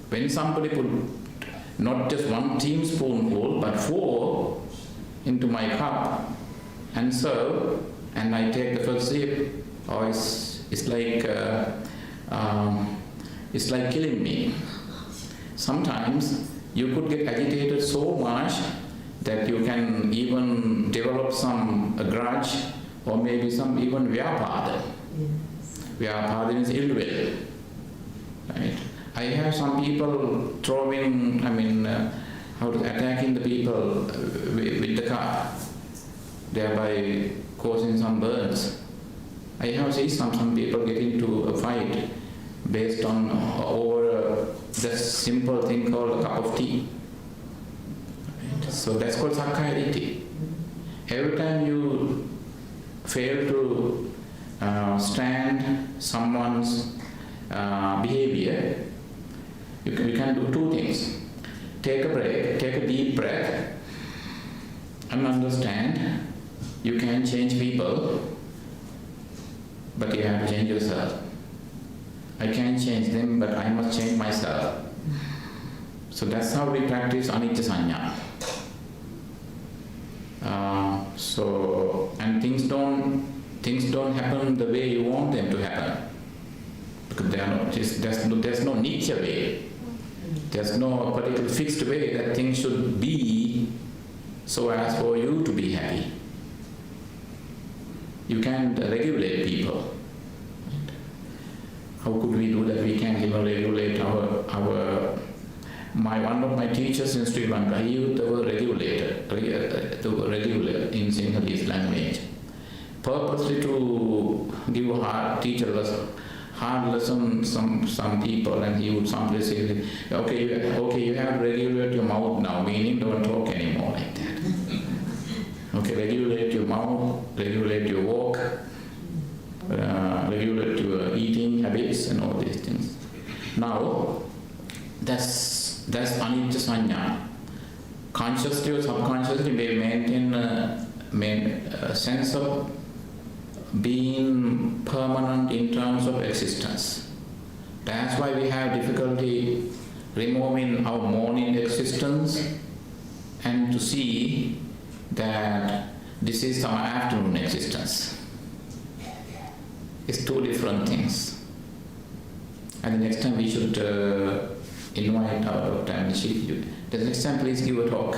When somebody put not just 1 teaspoonful but 4 into my cup and serve, and I take the first sip, it's like killing me. Sometimes you could get agitated so much that you can even develop some grudge or maybe some even vyapada. Vyapada is ill will. Right? I have some people attacking the people with the car, thereby causing some burns. I have seen some people get into a fight based on over this simple thing called a cup of tea. Right? So that's called sakkayaditthi. Every time you fail to stand someone's behavior, you can do two things. Take a break, take a deep breath, and understand you can change people, but you have to change yourself. I can't change them, but I must change myself. So that's how we practice anicca sanya. And things don't happen the way you want them to happen, because there's no nature way. There's no particular fixed way that things should be so as for you to be happy. You can't regulate people. How could we do that? We can't even regulate one of my teachers in Sri Lanka, he used the word regulator in Sinhalese language, purposely to give teach us hard lesson some people, and he would simply say, okay, you have to regulate your mouth now, meaning don't talk anymore like that. Okay, regulate your mouth, regulate your walk, regulate your eating habits and all these things. Now, that's anicca sanya. Consciously or subconsciously we maintain a sense of being permanent in terms of existence. That's why we have difficulty removing our morning existence and to see that this is our afternoon existence. It's two different things. And the next time we should invite our Dr. Amishi. The next time please give a talk.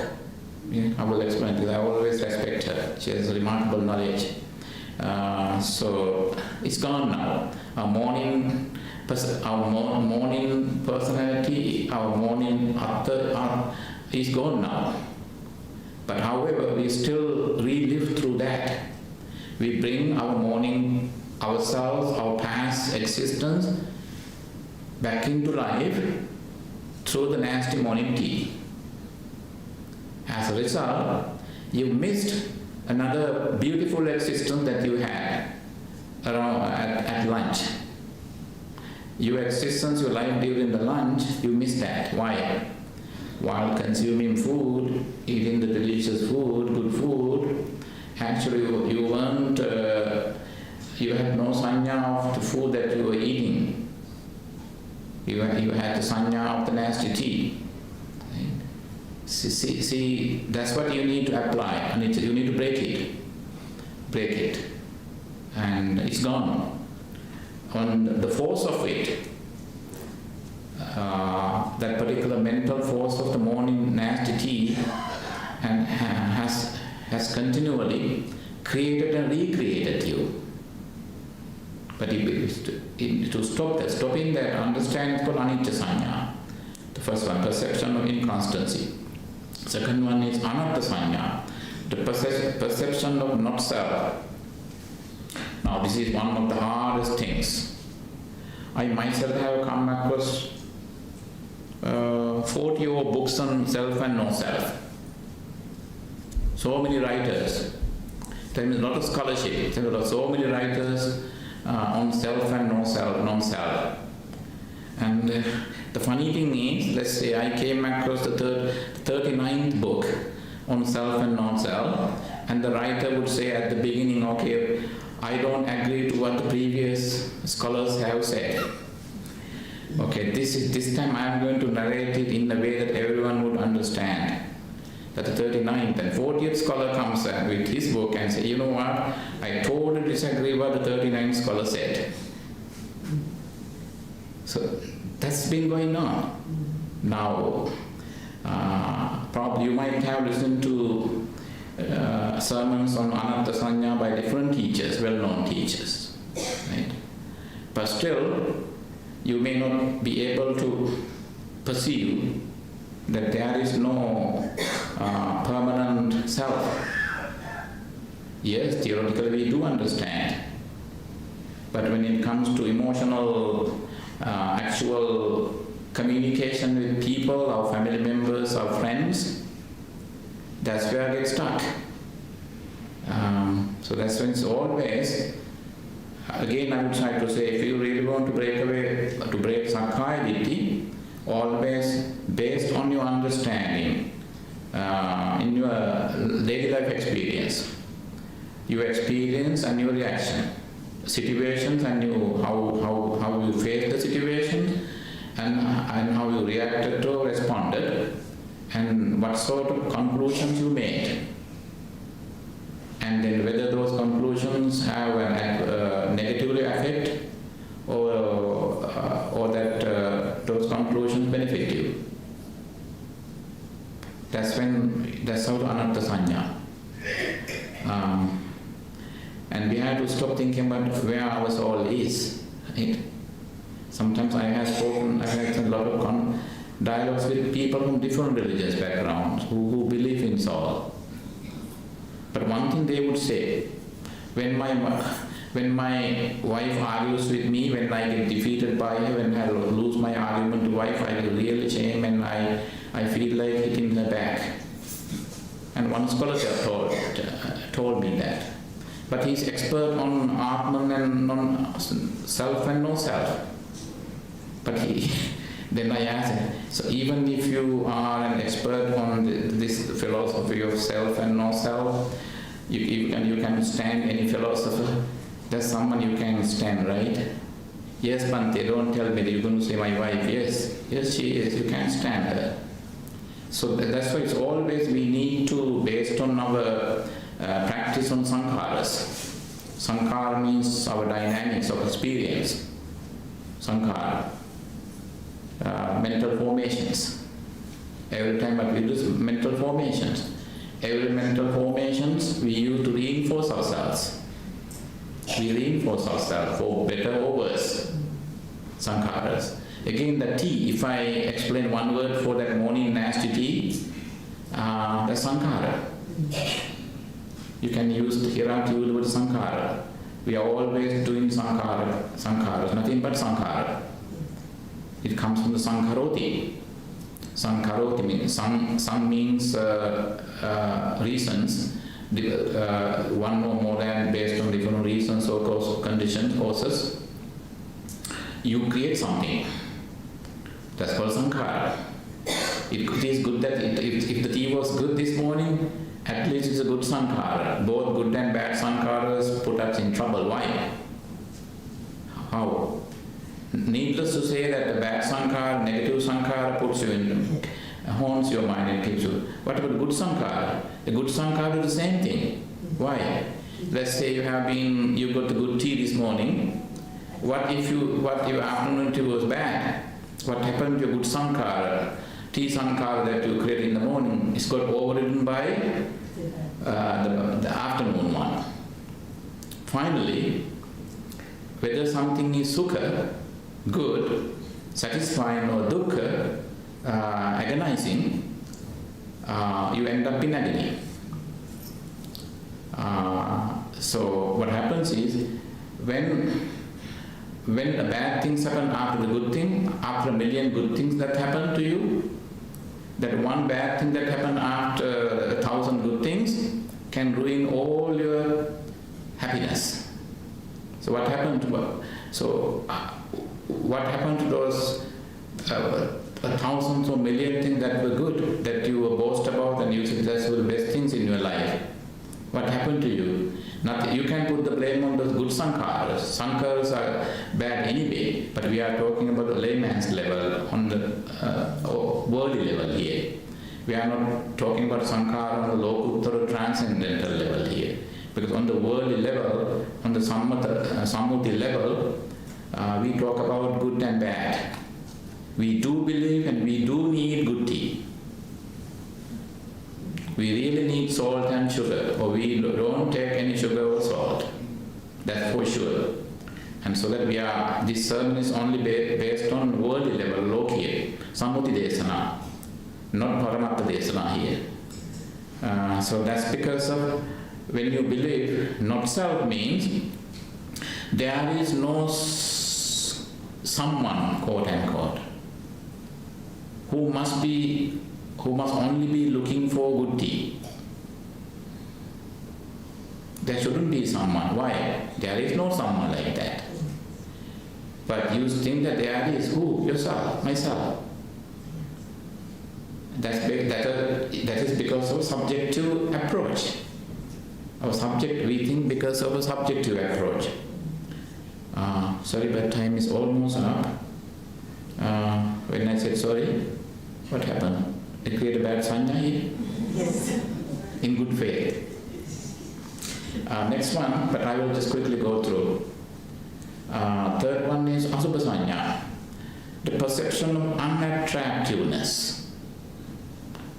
I will explain, because I always respect her. She has remarkable knowledge. So it's gone now. Our morning personality, our morning atta is gone now. But however, we still relive through that. We bring our morning ourselves, our past existence back into life through the nasty morning tea. As a result, you missed another beautiful existence that you had around at lunch. Your existence, your life during the lunch, you missed that. Why? While consuming food, eating the delicious food, good food, actually you weren't, you had no sanya of the food that you were eating. You had the sanya of the nasty tea. Right? See, that's what you need to apply, and you need to break it, and it's gone. On the force of it, that particular mental force of the morning nasty tea and has continually created and recreated you. But to stop that, stopping that, understand it's called anicca sanya. The first one, perception of inconstancy. Second one is anatta sanya, the perception of not self. Now this is one of the hardest things. I myself have come across 40 odd books on self and no-self. So many writers. There is a lot of scholarship. There are so many writers on self and no-self, non-self. And the funny thing is, let's say I came across the 39th book on self and non-self, and the writer would say at the beginning, okay, I don't agree to what the previous scholars have said. Okay, this time I am going to narrate it in a way that everyone would understand. That the 39th and 40th scholar comes with his book and say, you know what, I totally disagree what the 39th scholar said. So that's been going on. Now, probably you might have listened to sermons on anatta sanya by different teachers, well-known teachers, right? But still, you may not be able to perceive that there is no permanent self. Yes, theoretically we do understand But when it comes to emotional, actual communication with people, our family members, our friends, that's where I get stuck. So that's when it's always, again I would try to say, if you really want to break Sakkaya Ditthi, always based on your understanding, in your daily life experience, your experience and your reaction, situations and how you face the situation, and how you reacted to or responded, and what sort of conclusions you made, and then whether those conclusions have a negatively affect or that those conclusions benefit you. That's how to anatta sanya. And we have to stop thinking about where our soul is. Right? Sometimes I have had a lot of dialogues with people from different religious backgrounds who believe in soul. But one thing they would say, when my wife argues with me, when I get defeated by her, when I lose my argument to wife, I will really shame and I feel like hitting her back. And one scholar told me that. But he's expert on Atman and on self and no self. But then I asked him, so even if you are an expert on this philosophy of self and no self, you can stand any philosopher, there's someone you can stand, right? Yes, Bhante, don't tell me that you're going to say my wife. Yes, she is, you can stand her. So that's why it's always we need to, based on our practice on sankharas. Sankhara means our dynamics of experience. Sankhara. Mental formations. Every time what we do is mental formations. Every mental formations we use to reinforce ourselves. We reinforce ourselves for better or worse. Sankharas. Again, the tea, if I explain one word for that morning nasty tea, that's sankhara. You can use hierarchy with sankhara. We are always doing sankharas, nothing but sankhara. It comes from the sankharoti. Sankharoti means, sang means reasons, one or more than based on different reasons or conditions, causes. You create something. That's called sankhara. It is good that if the tea was good this morning, at least it's a good sankhara. Both good and bad sankharas put us in trouble. Why? How? Needless to say that the bad sankhara, negative sankhara puts you in, haunts your mind and keeps you. What about good sankhara? The good sankhara do the same thing. Why? Let's say you got the good tea this morning. What if your afternoon tea was bad? What happened to your good sankhara? Tea sankhara that you created in the morning is got overridden by the afternoon one. Finally, whether something is sukha, good, satisfying, or dukkha, agonizing, you end up in agony. So what happens is, when the bad things happen after the good thing, after a million good things that happen to you, that one bad thing that happened after 1,000 good things can ruin all your happiness. So what happened to those thousands or million things that were good, that you were boast about and you said that's the best things in your life? What happened to you? Nothing. You can put the blame on those good sankharas. Sankharas are bad anyway, but we are talking about the layman's level, on the worldly level here. We are not talking about sankhara on the lokuttara transcendental level here. Because on the worldly level, on the sammuti level, we talk about good and bad. We do believe and we do need good tea. We really need salt and sugar, or we don't take any sugar or salt. That's for sure. And so that this sermon is only based on worldly level, lokiya, sammuti desana, not paramatta desana here. So that's because of when you believe not self means there is no someone, quote unquote, who must only be looking for good tea. There shouldn't be someone. Why? There is no someone like that. But you think that there is who? Yourself, myself. That is because of subjective approach. We think because of a subjective approach. Sorry, but time is almost up. When I said sorry, what happened? It created a bad sanya here? Yes. In good faith. Next one, but I will just quickly go through. Third one is asubha sanya, the perception of unattractiveness.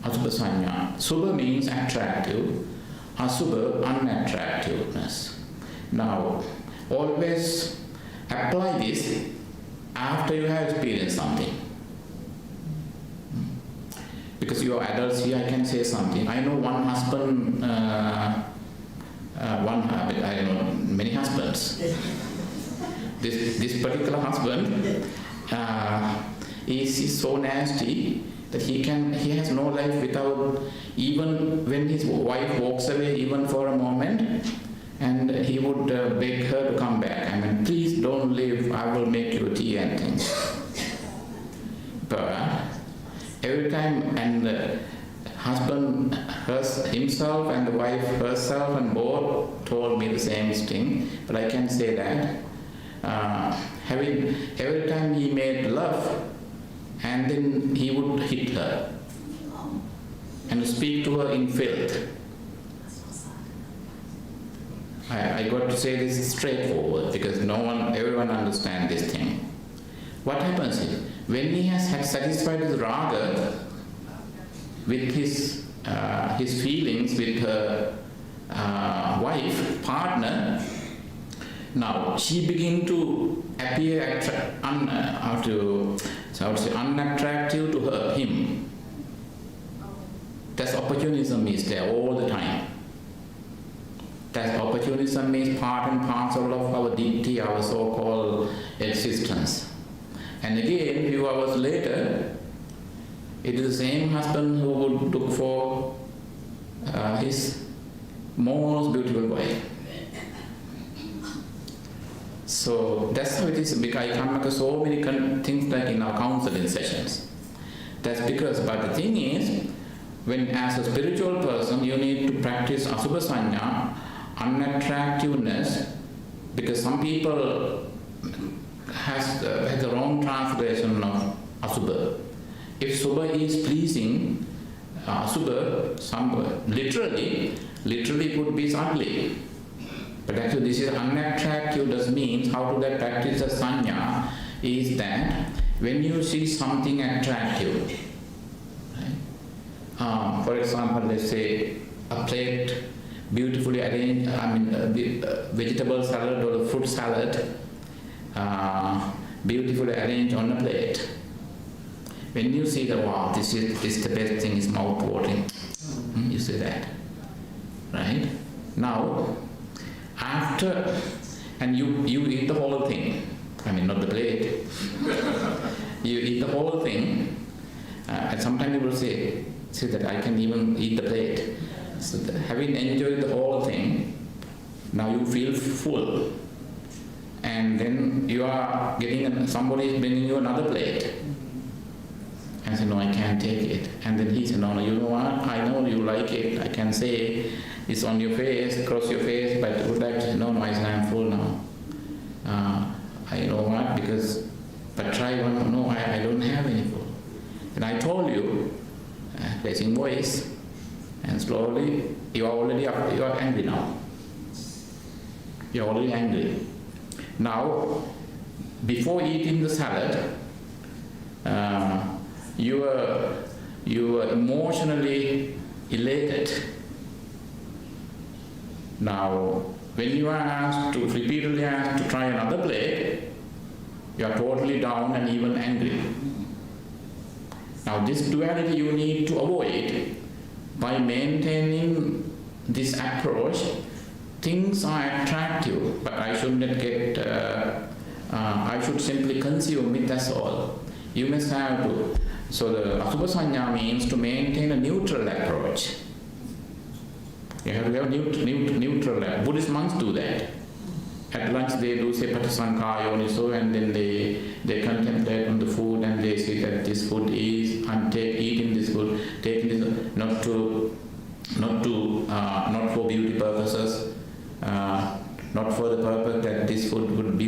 Asubha sanya. Subha means attractive, asubha unattractiveness. Now, always apply this after you have experienced something. Because you are adults here, I can say something. I know one husband, I know many husbands. This particular husband is so nasty that he has no life without, even when his wife walks away, even for a moment, and he would beg her to come back. I mean, please don't leave, I will make you tea and things. But every time, and the husband himself and the wife herself and both told me the same thing, but I can say that every time he made love, and then he would hit her and speak to her in filth. I got to say this straightforward because everyone understands this thing. What happens is, when he has satisfied his raga with his feelings with her wife, partner, now she begin to appear unattractive to him. That's opportunism is there all the time. That opportunism is part and parcel of our dignity, our so-called existence. And again, a few hours later, it is the same husband who would look for his most beautiful wife. So that's how it is. Because I come across so many things like in our counseling sessions. That's because, but the thing is, when as a spiritual person, you need to practice asubha sanya, unattractiveness, because some people has the wrong translation of asubha. If subha is pleasing, asubha, literally could be ugly. But actually this is unattractive, does means how to that practice the sanya is that when you see something attractive, right? For example, let's say a plate beautifully arranged, vegetable salad or a fruit salad, beautifully arranged on a plate. When you see that, wow, this is the best thing, is mouth-watering, you say that, right? Now, after, and you eat the whole thing, not the plate, you eat the whole thing, and sometimes you will say that I can even eat the plate. So having enjoyed the whole thing, now you feel full. And then you are getting, somebody is bringing you another plate. And say, no, I can't take it. And then he said, no, you know what, I know you like it. I can say it's on your face, cross your face, but would like to say, no, I say, I'm full now. I know what, but try one, no, I don't have any food. And I told you, raising voice, and slowly, you are angry now. You are already angry. Now, before eating the salad, you were emotionally elated. Now, when you are repeatedly asked to try another plate, you are totally down and even angry. Now, this duality you need to avoid by maintaining this approach things are attractive, but I should not get, I should simply consume it, that's all. You must have to. So the Asubha Sanya means to maintain a neutral approach. You have to have neutral. Buddhist monks do that. At lunch they do say Patisankha Yoniso, and then they contemplate on the food and they say that this food is, I'm eating this food, taking this, not for beauty purposes, not for the purpose that this food would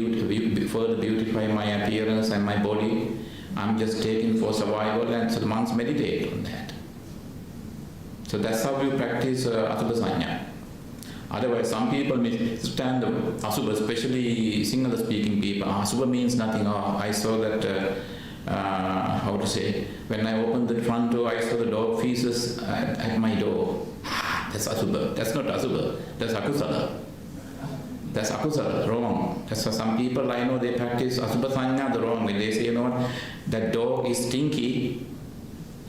further beautify my appearance and my body. I'm just taking for survival, and so the monks meditate on that. So that's how you practice Asubha Sanya. Otherwise, some people misunderstand the Asubha, especially Sinhala speaking people. Asubha means nothing. Oh, I saw that, how to say, when I opened the front door, I saw the dog feces at my door. That's Asubha. That's not Asubha. That's Akusala. That's Akusala, wrong. That's why some people I know, they practice Asubha Sanya the wrong way. They say, you know what, that dog is stinky.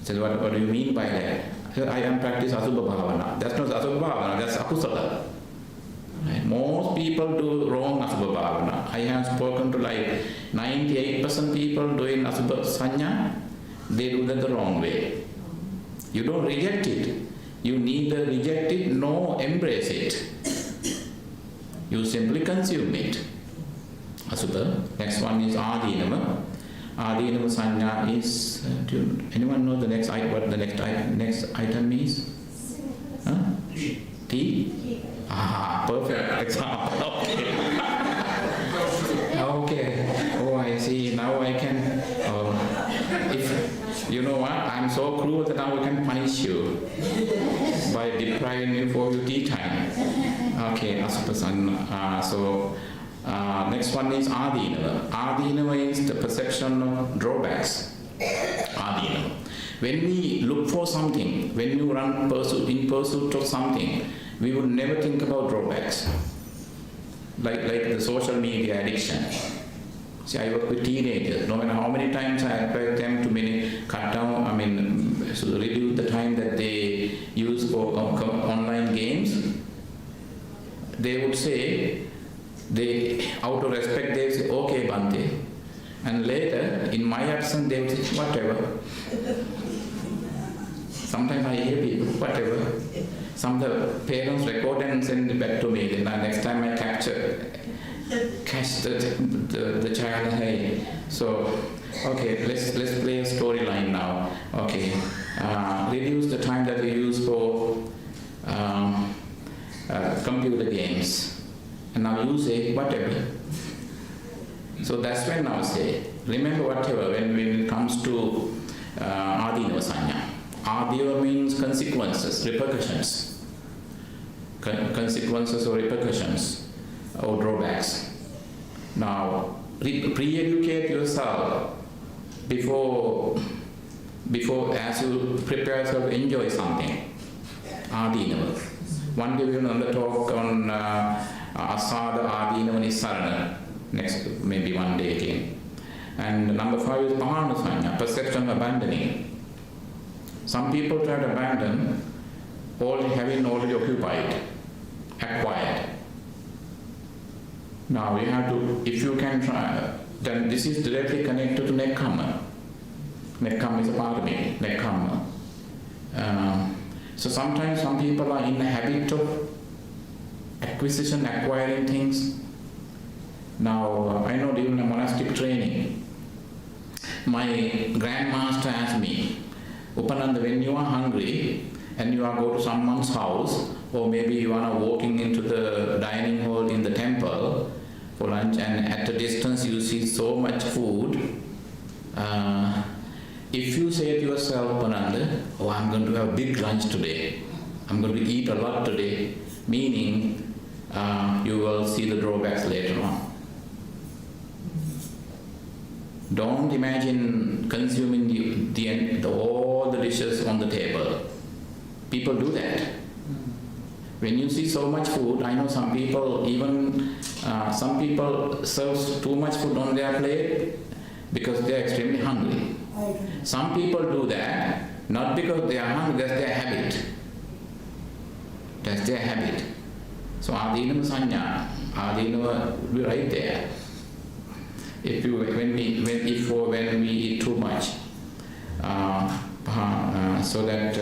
So what do you mean by that? I am practice Asubha Bhavana. That's not Asubha Bhavana, that's Akusala. Right? Most people do wrong Asubha Bhavana. I have spoken to like 98% people doing Asubha Sanya, they do that the wrong way. You don't reject it. You neither reject it nor embrace it. You simply consume it. Asubha. Next one is Adinama. Adinama Sanya is, do anyone know the next what the next item is? Huh? Tea? Ah, perfect example. Okay. Okay. Oh, I see. Now I can, if, you know what, I'm so cruel that now I can punish you by depriving you for your tea time. Okay, Asubha Sanya. So, next one is Adinava. Adinava is the perception of drawbacks. Adinava. When we look for something, when you run in pursuit of something, we would never think about drawbacks. Like the social media addiction. See, I work with teenagers. No matter how many times I advise them to cut down, so reduce the time that they use for online games, they would say, out of respect, they say, okay, Bhante. And later, in my absence, they would say, whatever. Sometimes I hear people, whatever. Some of the parents record and send it back to me. Then next time I catch the child. Hey, so okay, let's play a storyline now. Okay, reduce the time that we use for computer games. And now you say whatever. So that's when I say, remember whatever when it comes to Adinava Sanya. Adinava means consequences, repercussions. Consequences or repercussions or drawbacks. Now, pre-educate yourself before as you prepare yourself to enjoy something. Adinava. One day we will talk on Asada Adinava Nisarana. Next, maybe one day again. And number 5 is Pahana Sanya, perception of abandoning. Some people try to abandon all having already occupied, acquired. Now you have to, if you can try, then this is directly connected to Nekkhamma. Nekkhamma is a part of it, Nekkhamma. So sometimes some people are in the habit of acquisition, acquiring things. Now, I know during the monastic training, my grandmaster asked me, Upananda, when you are hungry and you are go to someone's house, or maybe you are walking into the dining hall in the temple for lunch, and at a distance you see so much food, if you say to yourself, Upananda, oh, I'm going to have a big lunch today, I'm going to eat a lot today, meaning you will see the drawbacks later on. Don't imagine consuming all the dishes on the table. People do that. When you see so much food, I know some people serve too much food on their plate because they are extremely hungry. Some people do that not because they are hungry, that's their habit. That's their habit. So Adinama Sanya, Adinama will be right there. When we eat too much, so that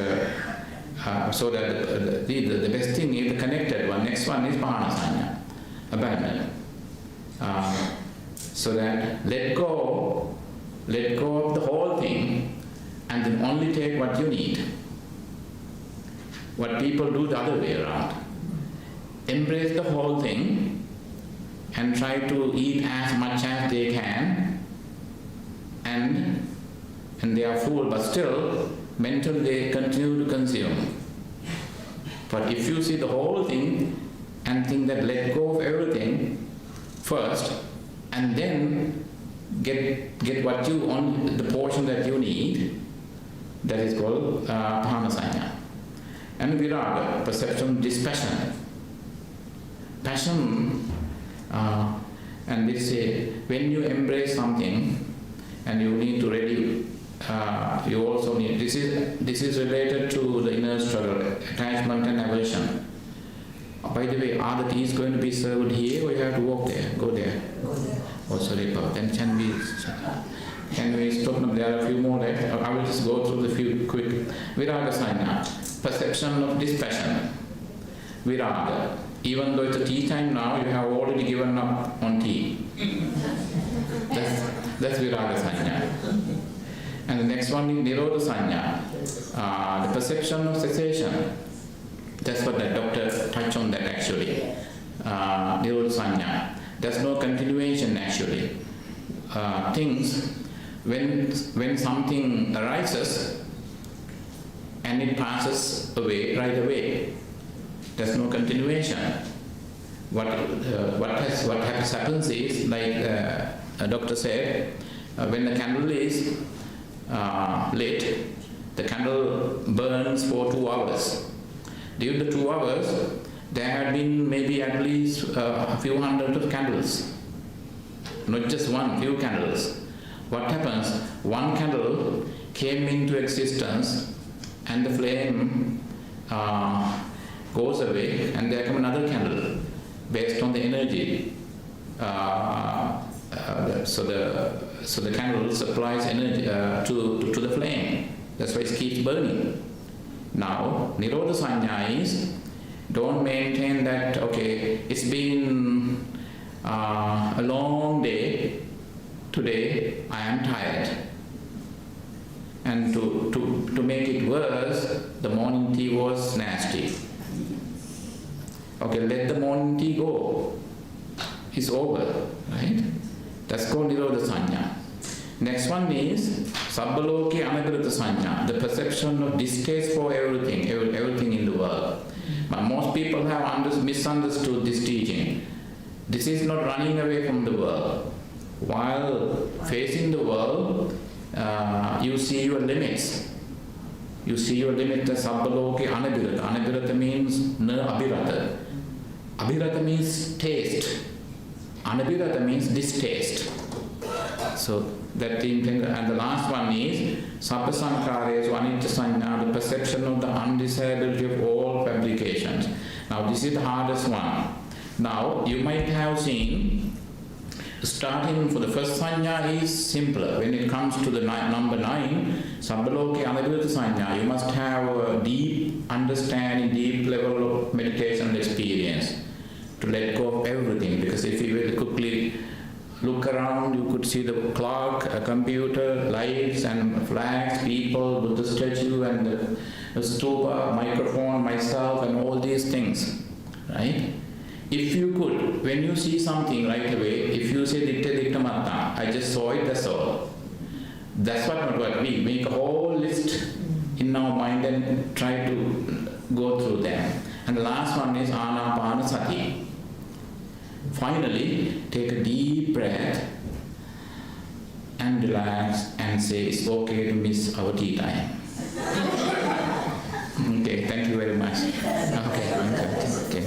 the best thing is the connected one. Next one is Pahana Sanya, abandon. So that let go of the whole thing and then only take what you need. What people do the other way around. Embrace the whole thing and try to eat as much as they can, and they are full, but still mentally they continue to consume. But if you see the whole thing and think that let go of everything first, and then get what you on the portion that you need, that is called Dhammacakka. And viraga, perception, dispassion. Passion, and we say when you embrace something and you need to ready, you also need, this is related to the inner struggle, attachment and aversion. By the way, are the teas going to be served here or you have to walk there? Go there. Oh, sorry, then can we stop now? There are a few more left. I will just go through the few quick. Viraga Sanya, perception of dispassion. Viraga. Even though it's a tea time now, you have already given up on tea. That's Viraga Sanya. And the next one is Nirodha Sanya, the perception of cessation. That's what the doctor touched on that actually. Nirodha Sanya. There's no continuation actually. Things, when something arises and it passes away right away, there's no continuation. What happens is, like a doctor said, when the candle is lit, the candle burns for 2 hours. During the 2 hours, there had been maybe at least a few hundred of candles, not just one, few candles. What happens? One candle came into existence and the flame goes away, and there comes another candle based on the energy. So the candle supplies energy to the flame. That's why it keeps burning. Now, Nirodha Sanya is, don't maintain that, okay, it's been a long day, today I am tired. And to make it worse, the morning tea was nasty. Okay, let the morning tea go. It's over, right? That's called Nirodha Sanya. Next one is Sabbaloki Anagrata Sanya, the perception of distaste for everything in the world. But most people have misunderstood this teaching. This is not running away from the world. While facing the world, you see your limits. You see your limit as Sabbaloki Anabhirata. Anabhirata means na abhirata. Abhirata means taste. Anabhirata means distaste. So that the intent, and the last one is Sabba Sankharesu Anitya Sanya, the perception of the undesirability of all fabrications. Now this is the hardest one. Now you might have seen, starting for the first sanya is simpler. When it comes to the number 9, Sabbaloke Anabhirata Sanya, you must have a deep understanding, deep level of meditation and experience to let go of everything. Because if you will quickly look around, you could see the clock, a computer, lights and flags, people, Buddha statue and the stupa, microphone, myself and all these things, right? If you could, when you see something right away, if you say Ditta Matta, I just saw it, that's all. That's what we make a whole list in our mind and try to go through them. And the last one is Anapanasati. Finally, take a deep breath and relax and say it's okay to miss our tea time. Okay, thank you very much. Okay.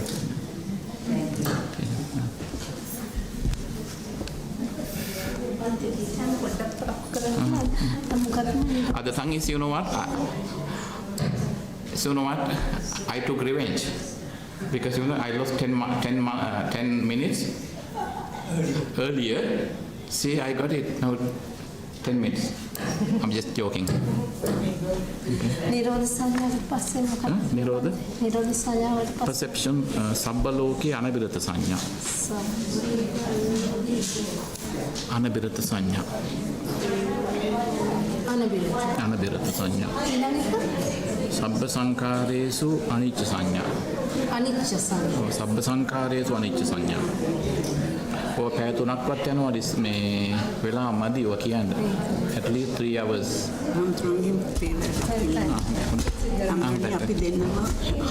The thing is, you know what? I took revenge. Because I lost 10 minutes earlier. See, I got it now 10 minutes. I'm just joking. නිරෝධ සංඥාවට පස්සේ මොකක්ද? නිරෝධ නිරෝධ සංඥාවට පස්සේ perception සබ්බලෝකේ අනබිරත සංඥා. අනබිරත සංඥා. අනබිරත සංඥා. සබ්බ සංඛාරේසු අනිච්ච සංඥා. අනිච්ච සංඥා. සබ්බ සංඛාරේසු අනිච්ච සංඥා. ඔය පැය 3ක්වත් යනවා මේ වෙලා මදි ඔය කියන්නේ. At least 3 hours. අපි දෙන්නම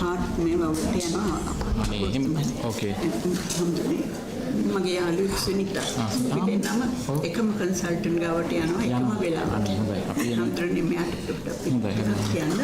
හાર્ට් මේ වලට යනවා. අනේ ඕකේ. මගේ යාළුවෙක් සුනිතා. අපි දෙන්නම එකම කන්සල්ටන්ට් ගාවට යනවා එකම වෙලාවට. හොඳයි. අපි හම්තරනේ මෙයාට හොඳයි. කියන්න.